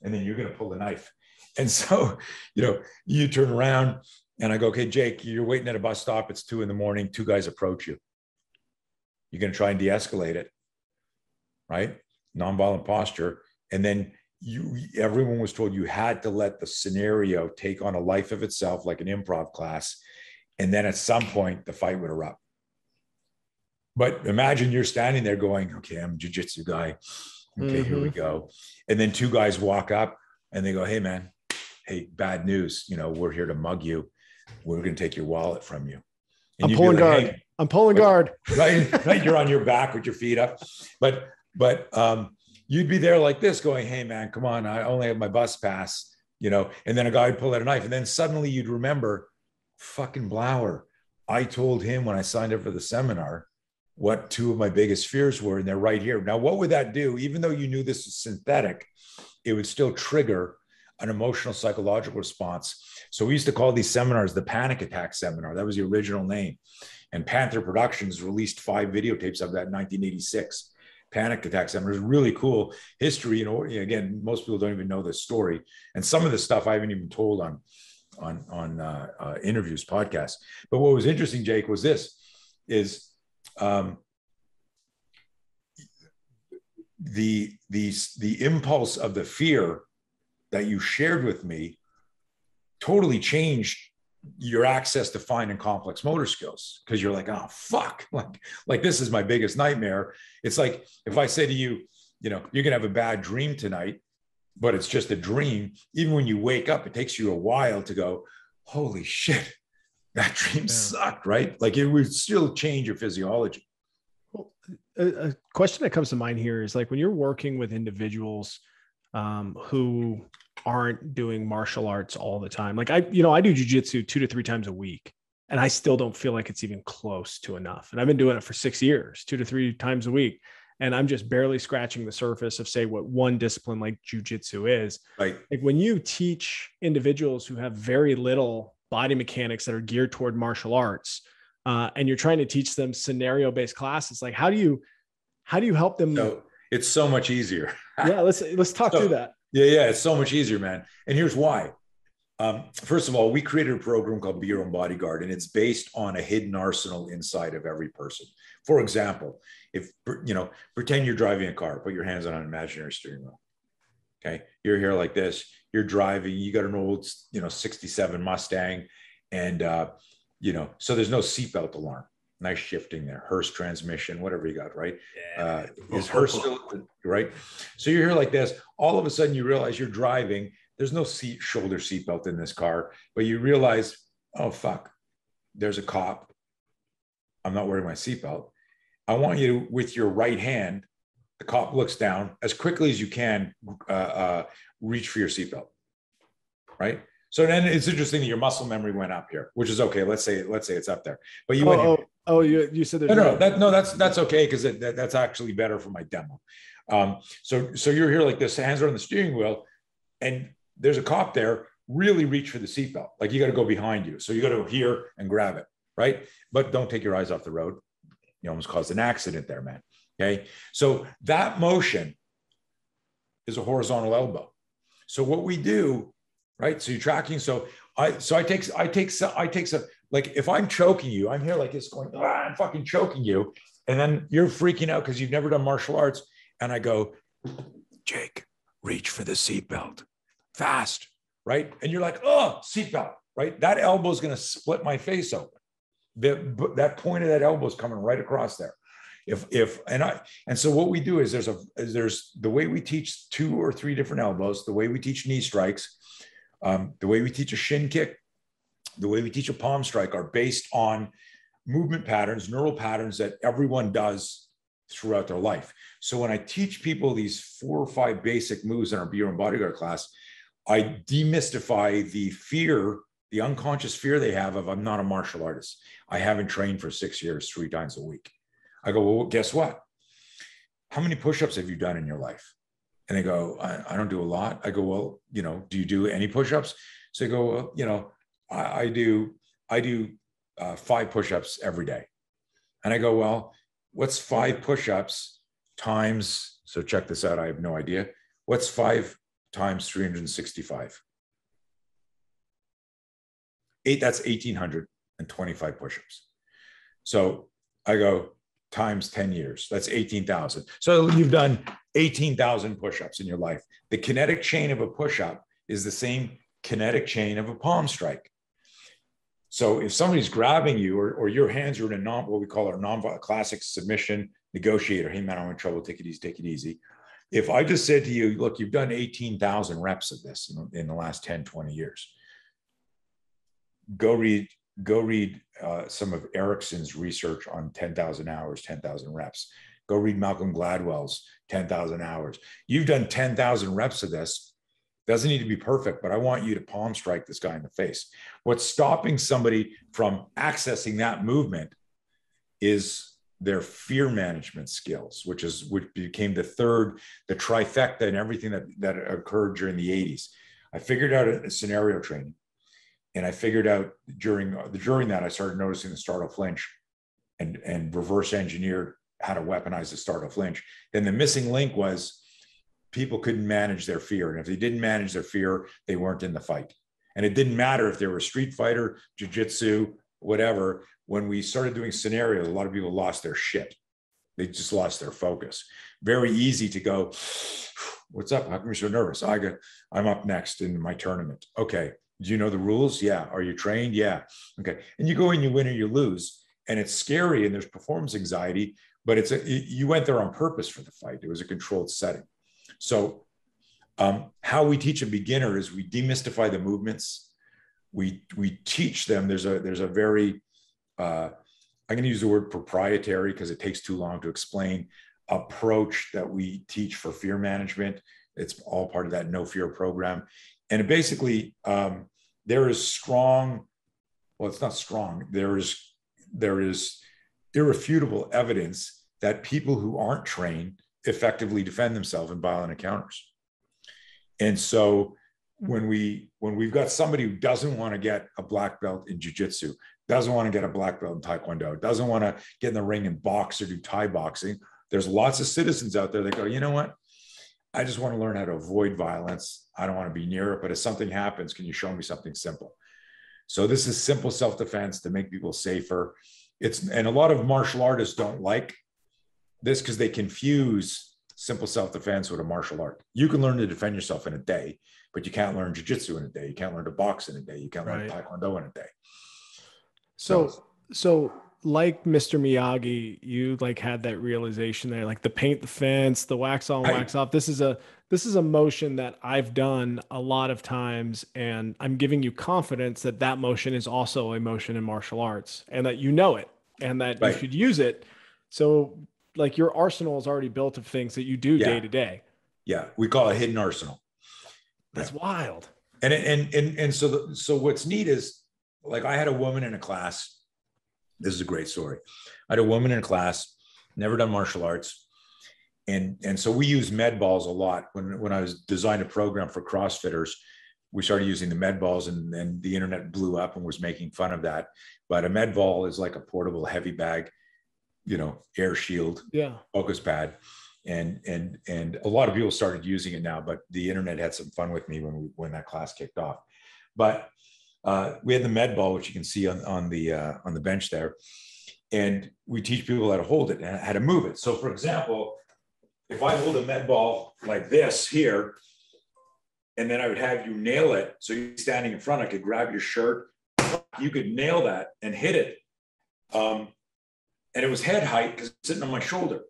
And then you're going to pull the knife. And so, you turn around and I go, okay, Jake, you're waiting at a bus stop. It's 2 a.m. Two guys approach you. You're going to try and de-escalate it, right? Nonviolent posture. And then everyone was told you had to let the scenario take on a life of itself, like an improv class. And then at some point the fight would erupt. But imagine you're standing there going, okay, I'm a jiu-jitsu guy. Okay, here we go. And then two guys walk up and they go, hey man, hey, bad news. We're here to mug you. We're going to take your wallet from you. And I'm pulling guard. Hey, I'm pulling guard. Right. You're on your back with your feet up. But you'd be there like this going, hey man, come on. I only have my bus pass, and then a guy would pull out a knife. And then suddenly you'd remember, fucking Blauer. I told him when I signed up for the seminar what two of my biggest fears were, and they're right here. Now, what would that do? Even though you knew this was synthetic, it would still trigger an emotional psychological response. So we used to call these seminars the panic attack seminar. That was the original name. And Panther Productions released 5 videotapes of that in 1986. Panic attack seminar is really cool history. Again, most people don't even know this story. And some of the stuff I haven't even told on interviews, podcasts. But what was interesting, Jake, was this, is the impulse of the fear that you shared with me totally changed your access to fine and complex motor skills, because you're like, oh fuck, like this is my biggest nightmare. It's like if I say to you, you're gonna have a bad dream tonight, but it's just a dream. Even when you wake up, it takes you a while to go, holy shit, that dream sucked, right? Like it would still change your physiology. Well, a question that comes to mind here is like when you're working with individuals who aren't doing martial arts all the time. Like I do jujitsu 2 to 3 times a week, and I still don't feel like it's even close to enough. And I've been doing it for 6 years, 2 to 3 times a week. And I'm just barely scratching the surface of, say, what one discipline like jujitsu is. Right. Like when you teach individuals who have very little body mechanics that are geared toward martial arts, and you're trying to teach them scenario-based classes, like how do you help them? So it's so much easier. Yeah, let's talk through that. Yeah, it's so much easier, man. And here's why. First of all, we created a program called Be Your Own Bodyguard, and it's based on a hidden arsenal inside of every person. For example, if pretend you're driving a car, put your hands on an imaginary steering wheel. Okay, you're here like this. You're driving. You got an old, 67 Mustang, and so there's no seatbelt alarm. Nice shifting there. Hurst transmission, whatever you got, right? Yeah. Is Hurst still right? So you're here like this. All of a sudden, you realize you're driving. There's no shoulder seatbelt in this car, but you realize, oh fuck, there's a cop. I'm not wearing my seatbelt. I want you to, with your right hand, the cop looks down as quickly as you can, reach for your seatbelt, right? So then it's interesting that your muscle memory went up here, which is okay. Let's say it's up there, but you went. You said there's that's okay, because that's actually better for my demo. So you're here like this, hands are on the steering wheel, and there's a cop there. Really reach for the seatbelt, like you got to go behind you. So you got to go here and grab it, right? But don't take your eyes off the road. You almost caused an accident there, man. Okay, so that motion is a horizontal elbow. So what we do, right? So you're tracking. So I take some, like if I'm choking you, I'm here like this going, I'm fucking choking you. And then you're freaking out because you've never done martial arts. And I go, Jake, reach for the seatbelt fast, right? And you're like, oh, seatbelt, right? That elbow is going to split my face open. That point of that elbow is coming right across there. So what we do is there's the way we teach 2 or 3 different elbows, the way we teach knee strikes, the way we teach a shin kick, the way we teach a palm strike are based on movement patterns, neural patterns that everyone does throughout their life. So when I teach people these 4 or 5 basic moves in our Be Your Own Bodyguard class, I demystify the fear, the unconscious fear they have of, I'm not a martial artist. I haven't trained for 6 years, 3 times a week. I go, well, guess what? How many push-ups have you done in your life? And they go, I don't do a lot. I go, well, do you do any push-ups? So they go, well, I do 5 push-ups every day. And I go, well, what's 5 push-ups times, so check this out, I have no idea. What's 5 times 365? That's 1,825 push-ups. So I go, times 10 years, that's 18,000. So you've done 18,000 push-ups in your life. The kinetic chain of a push-up is the same kinetic chain of a palm strike. So if somebody's grabbing you, or your hands are in a what we call our classic submission negotiator, hey man, I'm in trouble, take it easy. If I just said to you, look, you've done 18,000 reps of this in the last 10, 20 years, go read some of Erickson's research on 10,000 hours, 10,000 reps. Go read Malcolm Gladwell's 10,000 hours. You've done 10,000 reps of this. Doesn't need to be perfect, but I want you to palm strike this guy in the face. What's stopping somebody from accessing that movement is their fear management skills, which became the trifecta and everything that occurred during the 80s. I figured out a scenario training, and I figured out during that, I started noticing the startle flinch and reverse engineered how to weaponize the startle flinch. Then the missing link was people couldn't manage their fear. And if they didn't manage their fear, they weren't in the fight. And it didn't matter if they were a street fighter, jiu-jitsu, whatever. When we started doing scenarios, a lot of people lost their shit. They just lost their focus. Very easy to go, what's up? How come you're so nervous? I'm up next in my tournament. Okay. Do you know the rules? Yeah. Are you trained? Yeah. Okay. And you go in, you win or you lose. And it's scary and there's performance anxiety, but you went there on purpose for the fight. It was a controlled setting. So how we teach a beginner is we demystify the movements. We teach them. There's a very, I'm going to use the word proprietary because it takes too long to explain, approach that we teach for fear management. It's all part of that no fear program. And it basically, there is strong, well, it's not strong. There is irrefutable evidence that people who aren't trained effectively defend themselves in violent encounters. And so when we've got somebody who doesn't want to get a black belt in jiu-jitsu, doesn't want to get a black belt in taekwondo, doesn't want to get in the ring and box or do Thai boxing, there's lots of citizens out there that go, you know what? I just want to learn how to avoid violence. I don't want to be near it, but if something happens, can you show me something simple? So this is simple self-defense to make people safer. And a lot of martial artists don't like this because they confuse simple self-defense with a martial art. You can learn to defend yourself in a day, but you can't learn jiu-jitsu in a day. You can't learn to box in a day. You can't learn taekwondo in a day. So like Mr. Miyagi, you like had that realization there, like the paint the fence, the wax on, wax off. This is a motion that I've done a lot of times, and I'm giving you confidence that that motion is also a motion in martial arts, and that you know it, and that you should use it. So like your arsenal is already built of things that you do day to day. Yeah, we call it hidden arsenal. That's wild. And so what's neat is, like, I had a woman in a class. This is a great story. I had a woman in a class, never done martial arts. And so we use med balls a lot. When I was designed a program for CrossFitters, we started using the med balls, and the internet blew up and was making fun of that. But a med ball is like a portable heavy bag, air shield, focus pad. And a lot of people started using it now, but the internet had some fun with me when that class kicked off. But we had the med ball, which you can see on the bench there, and we teach people how to hold it and how to move it. So, for example, if I hold a med ball like this here, and then I would have you nail it, so you're standing in front, I could grab your shirt, you could nail that and hit it, and it was head height because it's sitting on my shoulder.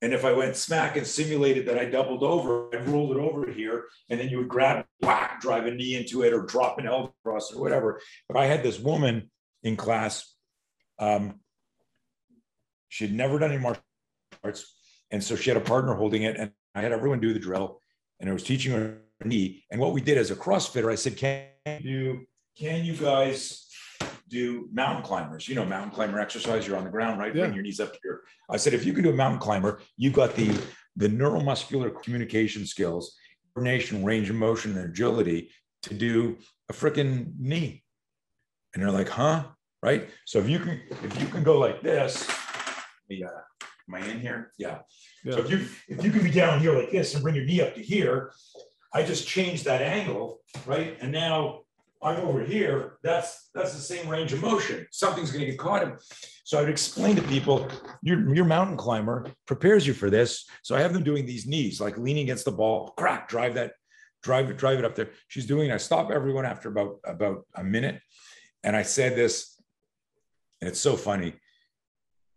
And if I went smack and simulated that I doubled over, I rolled it over here, and then you would grab, whack, drive a knee into it or drop an elbow across or whatever. But I had this woman in class. She had never done any martial arts. And so she had a partner holding it, and I had everyone do the drill, and I was teaching her knee. And what we did as a CrossFitter, I said, can you guys do mountain climbers? Mountain climber exercise, you're on the ground, right? Bring your knees up here. I said, if you can do a mountain climber, you've got the neuromuscular communication skills, coordination, range of motion, and agility to do a freaking knee. And they're like, huh? Right? So if you can go like this, am I in here? Yeah. So if you can be down here like this and bring your knee up to here, I just changed that angle, right? And now I'm over here, that's the same range of motion. Something's going to get caught in. So I would explain to people, your mountain climber prepares you for this. So I have them doing these knees, like leaning against the ball, crack, drive it up there. She's doing it. I stop everyone after about a minute. And I said this, and it's so funny.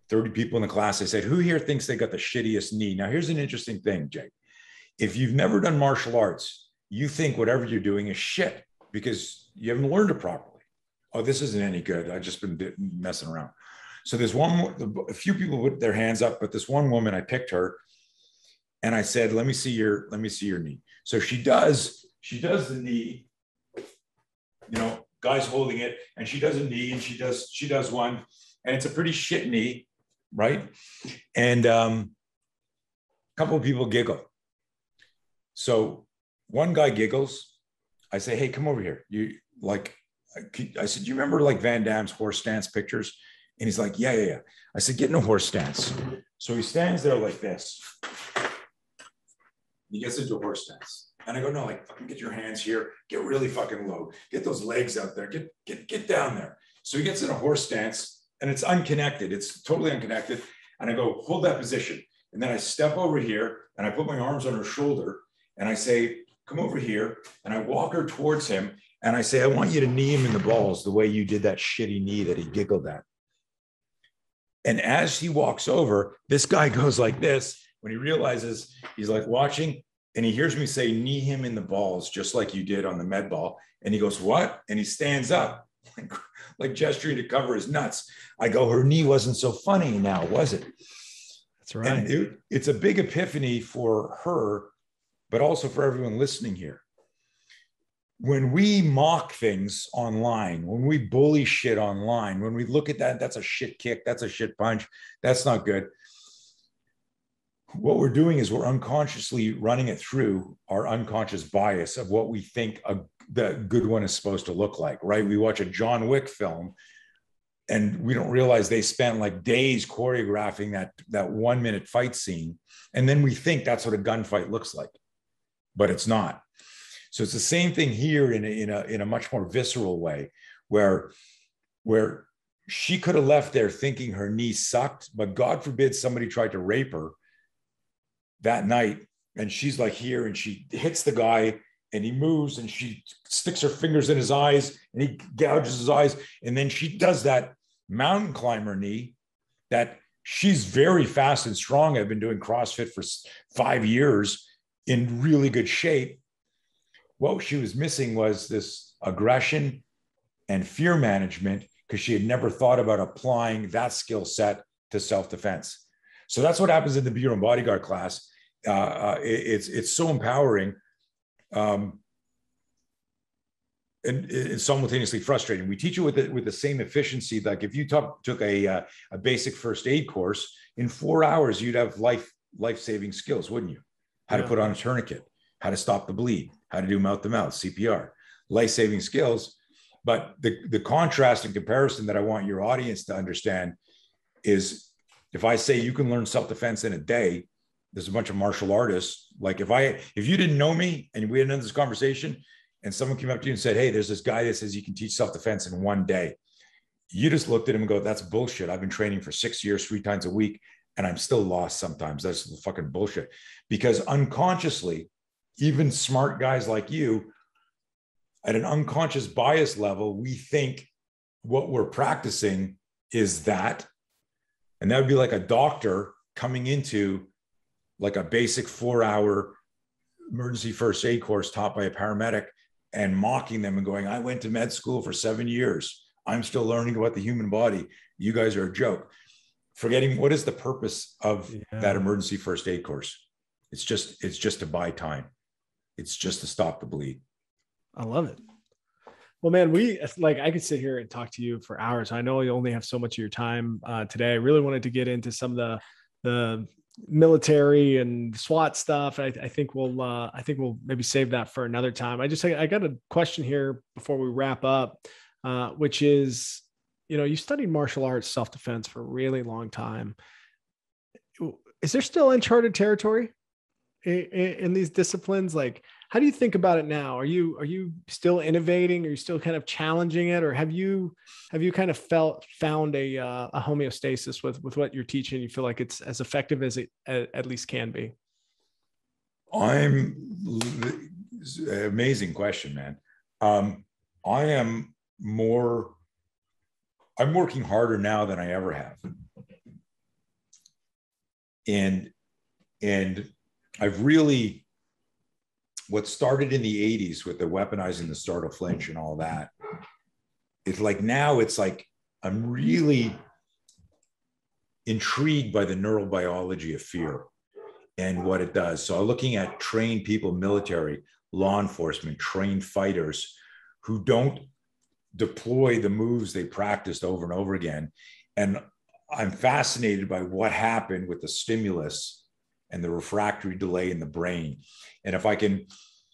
30 people in the class, I said, who here thinks they got the shittiest knee? Now, here's an interesting thing, Jake. If you've never done martial arts, you think whatever you're doing is shit because you haven't learned it properly. Oh, this isn't any good. I've just been messing around. So there's a few people put their hands up, but this one woman, I picked her and I said, let me see your knee. So she does the knee, guy's holding it, and she does a knee, and she does one, and it's a pretty shit knee, right? And a couple of people giggle. So one guy giggles. I say, hey, come over here. I said, you remember like Van Damme's horse stance pictures? And he's like, yeah. I said, get in a horse stance. So he stands there like this. He gets into a horse stance. And I go, no, like fucking get your hands here, get really fucking low, get those legs out there, get down there. So he gets in a horse stance and it's unconnected. It's totally unconnected. And I go, hold that position. And then I step over here and I put my arms on her shoulder and I say, come over here. And I walk her towards him. And I say, I want you to knee him in the balls the way you did that shitty knee that he giggled at. And as he walks over, this guy goes like this when he realizes he's like watching and he hears me say, knee him in the balls, just like you did on the med ball. And he goes, what? And he stands up like gesturing to cover his nuts. I go, her knee wasn't so funny now, was it? That's right. And it's a big epiphany for her, but also for everyone listening here. When we mock things online, when we bully shit online, when we look at that, that's a shit kick, that's a shit punch, that's not good. What we're doing is we're unconsciously running it through our unconscious bias of what we think the good one is supposed to look like, right? We watch a John Wick film and we don't realize they spent like days choreographing that 1 minute fight scene. And then we think that's what a gunfight looks like, but it's not. So it's the same thing here in a much more visceral way, where she could have left there thinking her knee sucked, but God forbid somebody tried to rape her that night, and she's like here, and she hits the guy, and he moves, and she sticks her fingers in his eyes, and he gouges his eyes, and then she does that mountain climber knee that she's very fast and strong. I've been doing CrossFit for 5 years in really good shape. What she was missing was this aggression and fear management because she had never thought about applying that skill set to self-defense. So that's what happens in the Bureau and Bodyguard class. It's so empowering and it's simultaneously frustrating. We teach you with the same efficiency. Like if you took a basic first aid course, in 4 hours, you'd have life-saving skills, wouldn't you? How to put on a tourniquet, how to stop the bleed, how to do mouth-to-mouth, CPR, life-saving skills. But the contrast and comparison that I want your audience to understand is if I say you can learn self-defense in a day, there's a bunch of martial artists. Like if you didn't know me and we hadn't had this conversation and someone came up to you and said, hey, there's this guy that says you can teach self-defense in 1 day. You just looked at him and go, that's bullshit. I've been training for 6 years, 3 times a week, and I'm still lost sometimes. That's fucking bullshit. Because unconsciously, even smart guys like you, at an unconscious bias level, we think what we're practicing is that. And that would be like a doctor coming into like a basic 4-hour emergency first aid course taught by a paramedic and mocking them and going, I went to med school for 7 years. I'm still learning about the human body. You guys are a joke. Forgetting what is the purpose of that emergency first aid course. It's just to buy time. It's just to stop the bleed. I love it. Well, man, I could sit here and talk to you for hours. I know you only have so much of your time today. I really wanted to get into some of the military and SWAT stuff. I think we'll maybe save that for another time. I got a question here before we wrap up, which is, you studied martial arts, self-defense for a really long time. Is there still uncharted territory in these disciplines? Like, How do you think about it now? Are you still innovating? Are you still kind of challenging it, or have you kind of found a homeostasis with what you're teaching? You feel like it's as effective as it at least can be? Amazing question, man. I am more, I'm working harder now than I ever have. And I've really, what started in the 80s with the weaponizing the startle flinch and all that, it's like now it's like I'm really intrigued by the neurobiology of fear and what it does. So I'm looking at trained people, military, law enforcement, trained fighters who don't deploy the moves they practiced over and over again. And I'm fascinated by what happened with the stimulus and the refractory delay in the brain. And if I can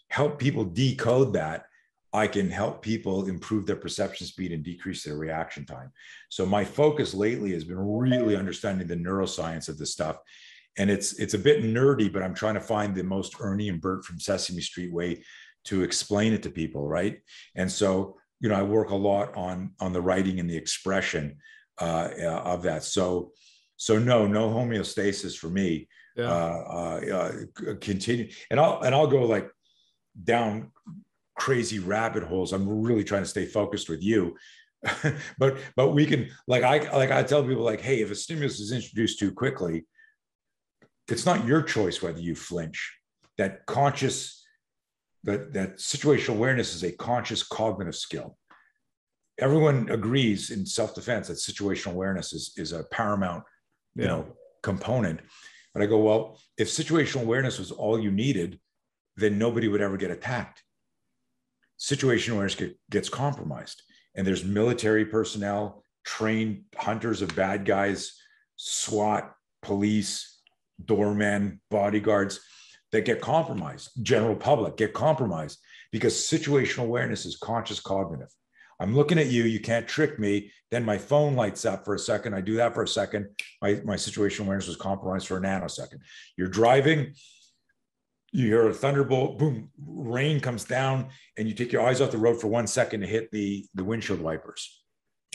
help people decode that, I can help people improve their perception speed and decrease their reaction time. So my focus lately has been really understanding the neuroscience of this stuff. And it's a bit nerdy, but I'm trying to find the most Ernie and Bert from Sesame Street way to explain it to people, right? And so, you know, I work a lot on the writing and the expression of that. So no homeostasis for me. Yeah. Continue, and I'll go like down crazy rabbit holes. I'm really trying to stay focused with you, but we can I tell people like, hey, if a stimulus is introduced too quickly, it's not your choice whether you flinch. That situational awareness is a conscious cognitive skill. Everyone agrees in self-defense that situational awareness is a paramount, component. But I go, well, if situational awareness was all you needed, then nobody would ever get attacked. Situational awareness gets compromised. And there's military personnel, trained hunters of bad guys, SWAT, police, doormen, bodyguards that get compromised. General public get compromised because situational awareness is conscious cognitive. I'm looking at you, you can't trick me. Then my phone lights up for a second. I do that for a second. My situational awareness was compromised for a nanosecond. You're driving, you hear a thunderbolt, boom, rain comes down, and you take your eyes off the road for 1 second to hit the windshield wipers.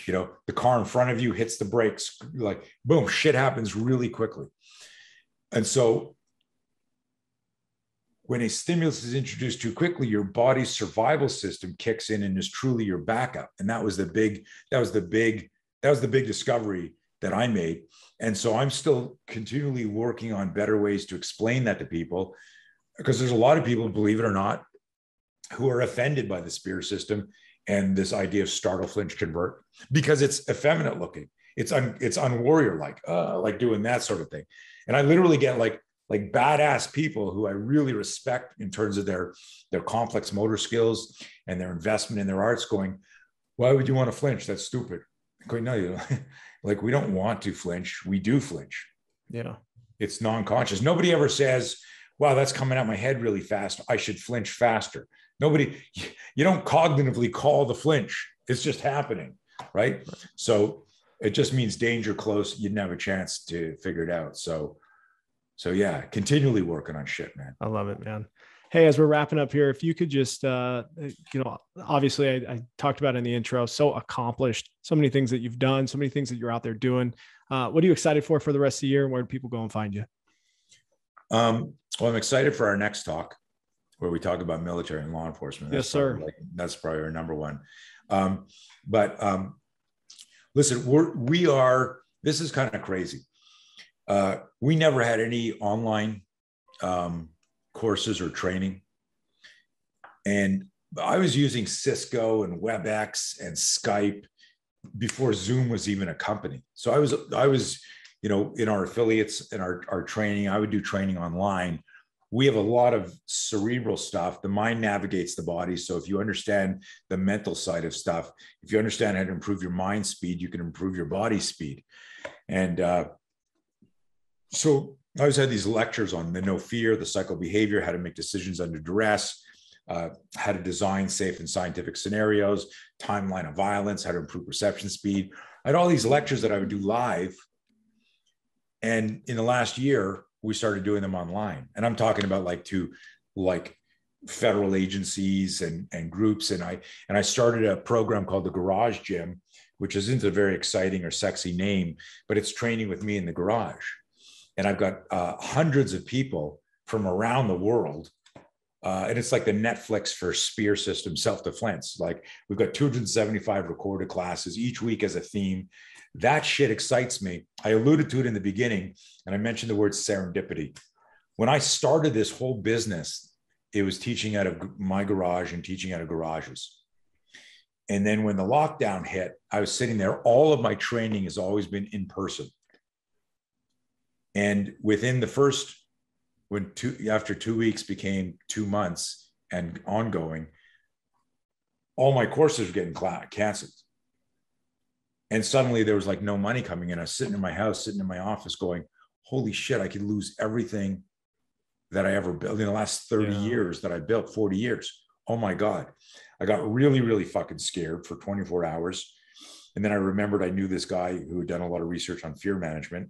You know, the car in front of you hits the brakes, like boom, shit happens really quickly. And so when a stimulus is introduced too quickly, your body's survival system kicks in and is truly your backup. And that was the big discovery that I made. And so I'm still continually working on better ways to explain that to people, because there's a lot of people, believe it or not, who are offended by the spear system and this idea of startle, flinch, convert, because it's effeminate looking. It's unwarrior like doing that sort of thing. And I literally get like badass people who I really respect in terms of their complex motor skills and their investment in their arts going, why would you want to flinch? That's stupid. I'm going, no, you know, like we don't want to flinch. We do flinch. Yeah. It's non-conscious. Nobody ever says, wow, that's coming out my head really fast. I should flinch faster. Nobody, you don't cognitively call the flinch. It's just happening. Right. So it just means danger close. You didn't have a chance to figure it out. So yeah, continually working on shit, man. I love it, man. Hey, as we're wrapping up here, if you could just, obviously I talked about in the intro, so accomplished, so many things that you've done, so many things that you're out there doing. What are you excited for the rest of the year? And where do people go and find you? Well, I'm excited for our next talk where we talk about military and law enforcement. Yes, sir. That's probably our number one. Listen, this is kind of crazy. We never had any online courses or training. And I was using Cisco and WebEx and Skype before Zoom was even a company. So I was, in our affiliates and our training, I would do training online. We have a lot of cerebral stuff. The mind navigates the body. So if you understand the mental side of stuff, if you understand how to improve your mind speed, you can improve your body speed. And so I always had these lectures on the no fear, the psychobehavior, how to make decisions under duress, how to design safe and scientific scenarios, timeline of violence, how to improve perception speed. I had all these lectures that I would do live. And in the last year, we started doing them online. And I'm talking about federal agencies and groups. And I started a program called the Garage Gym, which isn't a very exciting or sexy name, but it's training with me in the garage. And I've got hundreds of people from around the world. And it's like the Netflix for spear system self-defense. Like we've got 275 recorded classes. Each week as a theme. That shit excites me. I alluded to it in the beginning, and I mentioned the word serendipity. When I started this whole business, it was teaching out of my garage and teaching out of garages. And then when the lockdown hit, I was sitting there. All of my training has always been in person. And within the first, after 2 weeks became 2 months and ongoing, all my courses were getting canceled. And suddenly there was like no money coming in. I was sitting in my house, sitting in my office going, holy shit, I could lose everything that I ever built in the last 30 years that I built, 40 years. Oh my God. I got really, really fucking scared for 24 hours. And then I remembered I knew this guy who had done a lot of research on fear management.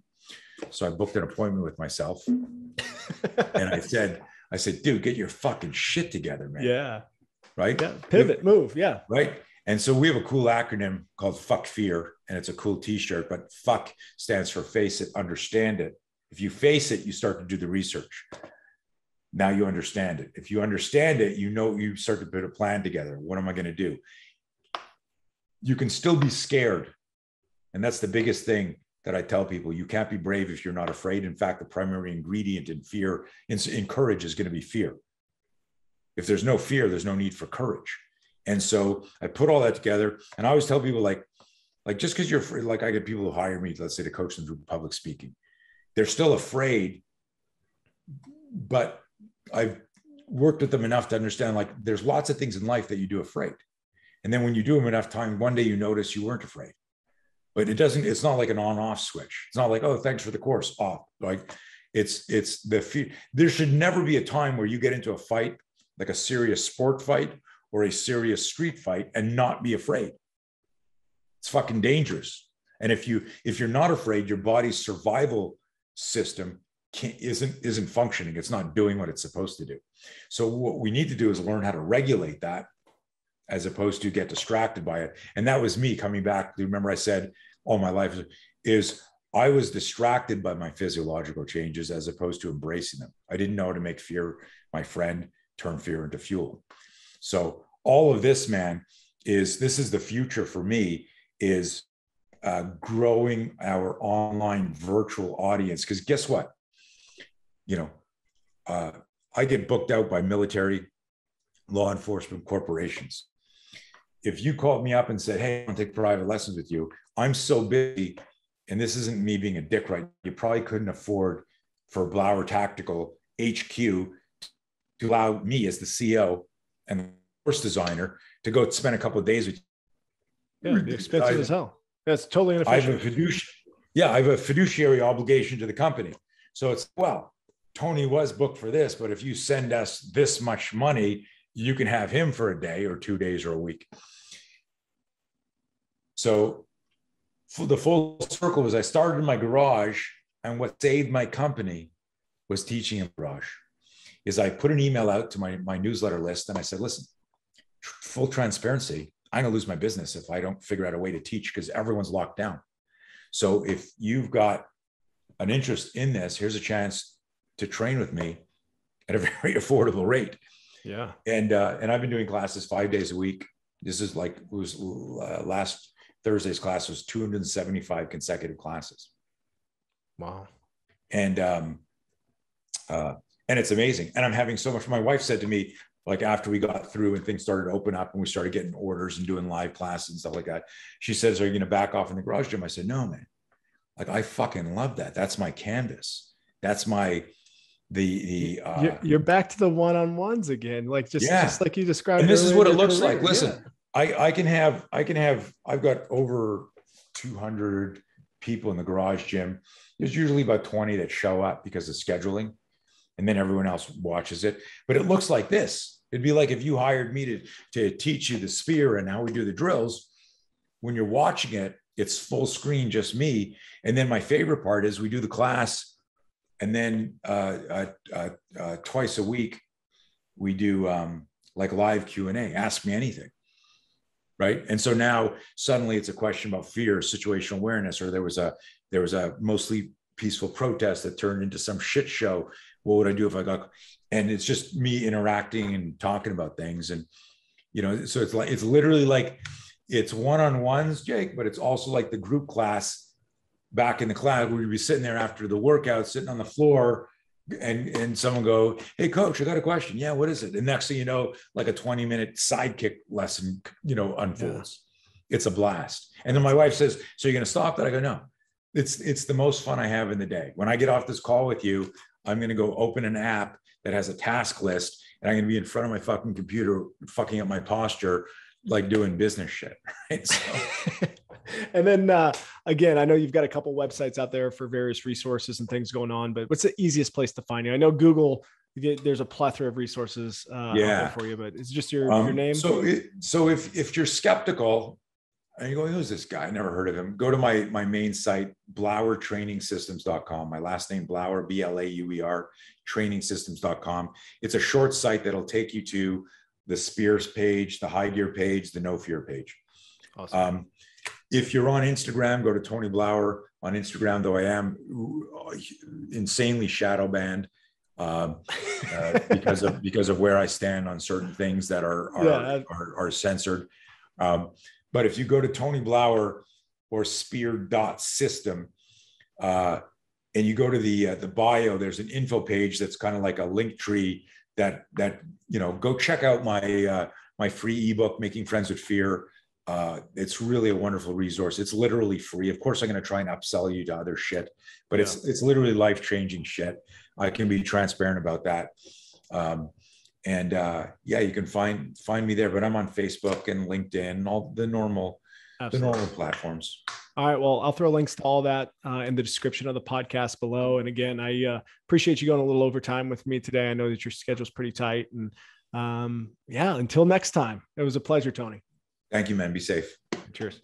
So I booked an appointment with myself. And I said, dude, get your fucking shit together, man. Yeah. Right? Yeah. Pivot, move. Yeah. Right. And so we have a cool acronym called Fuck Fear, and it's a cool t-shirt, but fuck stands for face it, understand it. If you face it, you start to do the research. Now you understand it. If you understand it, you know, you start to put a plan together. What am I going to do? You can still be scared. And that's the biggest thing that I tell people. You can't be brave if you're not afraid. In fact, the primary ingredient in fear, in courage, is going to be fear. If there's no fear, there's no need for courage. And so I put all that together. And I always tell people like just because you're afraid, like I get people who hire me, let's say, to coach them through public speaking. They're still afraid, but I've worked with them enough to understand, like, there's lots of things in life that you do afraid. And then when you do them enough time, one day you notice you weren't afraid. But it's not like an on-off switch. It's not like, oh, thanks for the course, off. Like it's the fear. There should never be a time where you get into a fight, like a serious sport fight or a serious street fight, and not be afraid. It's fucking dangerous. And if you're not afraid, your body's survival system isn't functioning. It's not doing what it's supposed to do. So what we need to do is learn how to regulate that, as opposed to get distracted by it. And that was me coming back. Do you remember I said all my life is I was distracted by my physiological changes as opposed to embracing them. I didn't know how to make fear my friend, turn fear into fuel. So all of this, man, this is the future for me, is growing our online virtual audience. Because guess what? I get booked out by military, law enforcement, corporations. If you called me up and said, hey, I want to take private lessons with you, I'm so busy, and this isn't me being a dick, right? You probably couldn't afford for Blauer Tactical HQ to allow me as the CEO and course designer to go spend a couple of days with you. Yeah, the expensive as hell. That's totally inefficient. I have a fiduciary obligation to the company. So it's, well, Tony was booked for this, but if you send us this much money, you can have him for a day or 2 days or a week. So for the full circle was I started in my garage, and what saved my company was teaching in garage. Is I put an email out to my newsletter list, and I said, listen, full transparency, I'm going to lose my business if I don't figure out a way to teach, because everyone's locked down. So if you've got an interest in this, here's a chance to train with me at a very affordable rate. Yeah. And I've been doing classes 5 days a week. This is like, it was last Thursday's class was 275 consecutive classes. Wow. And it's amazing. And I'm having so much. My wife said to me, like, after we got through and things started to open up and we started getting orders and doing live classes and stuff like that, she says, are you going to back off in the garage gym? I said, no, man. Like, I fucking love that. That's my canvas. That's my, you're back to the one-on-ones again. Like, just like you described. And this is what it looks like. Listen, yeah. I've got over 200 people in the garage gym. There's usually about 20 that show up because of scheduling, and then everyone else watches it. But it looks like this. It'd be like if you hired me to teach you the spear and how we do the drills. When you're watching it, it's full screen, just me. And then my favorite part is we do the class, and then twice a week, we do like live Q&A, ask me anything. Right. And so now suddenly it's a question about fear, situational awareness, or there was a mostly peaceful protest that turned into some shit show. What would I do if I got, and it's just me interacting and talking about things. And, you know, so it's literally like it's one-on-ones, Jake, but it's also like the group class back in the class where we'd be sitting there after the workout, sitting on the floor, and someone go, "Hey coach, I got a question." "Yeah, what is it?" And next thing you know, like a 20-minute sidekick lesson, you know, unfolds. Yeah. It's a blast. And then my wife says, "So you're going to stop that?" I go, "No, it's the most fun I have in the day. When I get off this call with you, I'm going to go open an app that has a task list, and I'm going to be in front of my fucking computer, fucking up my posture, like doing business shit." Right. So. And then again, I know you've got a couple websites out there for various resources and things going on, but what's the easiest place to find you? I know Google, there's a plethora of resources out there for you, but it's just your name. So if you're skeptical and you're going, "Who's this guy? I never heard of him," go to my main site, blauertrainingsystems.com. My last name, Blauer, Blauer, trainingsystems.com. It's a short site that'll take you to the Spears page, the High Gear page, the No Fear page. Awesome. If you're on Instagram, go to Tony Blauer on Instagram, though I am insanely shadow banned because of where I stand on certain things that are censored. But if you go to Tony Blauer or spear.system, and you go to the bio, there's an info page that's kind of like a link tree that you know, go check out my free ebook, Making Friends with Fear. It's really a wonderful resource. It's literally free. Of course, I'm going to try and upsell you to other shit, but it's literally life-changing shit. I can be transparent about that. You can find me there, but I'm on Facebook and LinkedIn, all the normal platforms. All right. Well, I'll throw links to all that in the description of the podcast below. And again, I appreciate you going a little overtime with me today. I know that your schedule's pretty tight, and until next time, it was a pleasure, Tony. Thank you, man. Be safe. Cheers.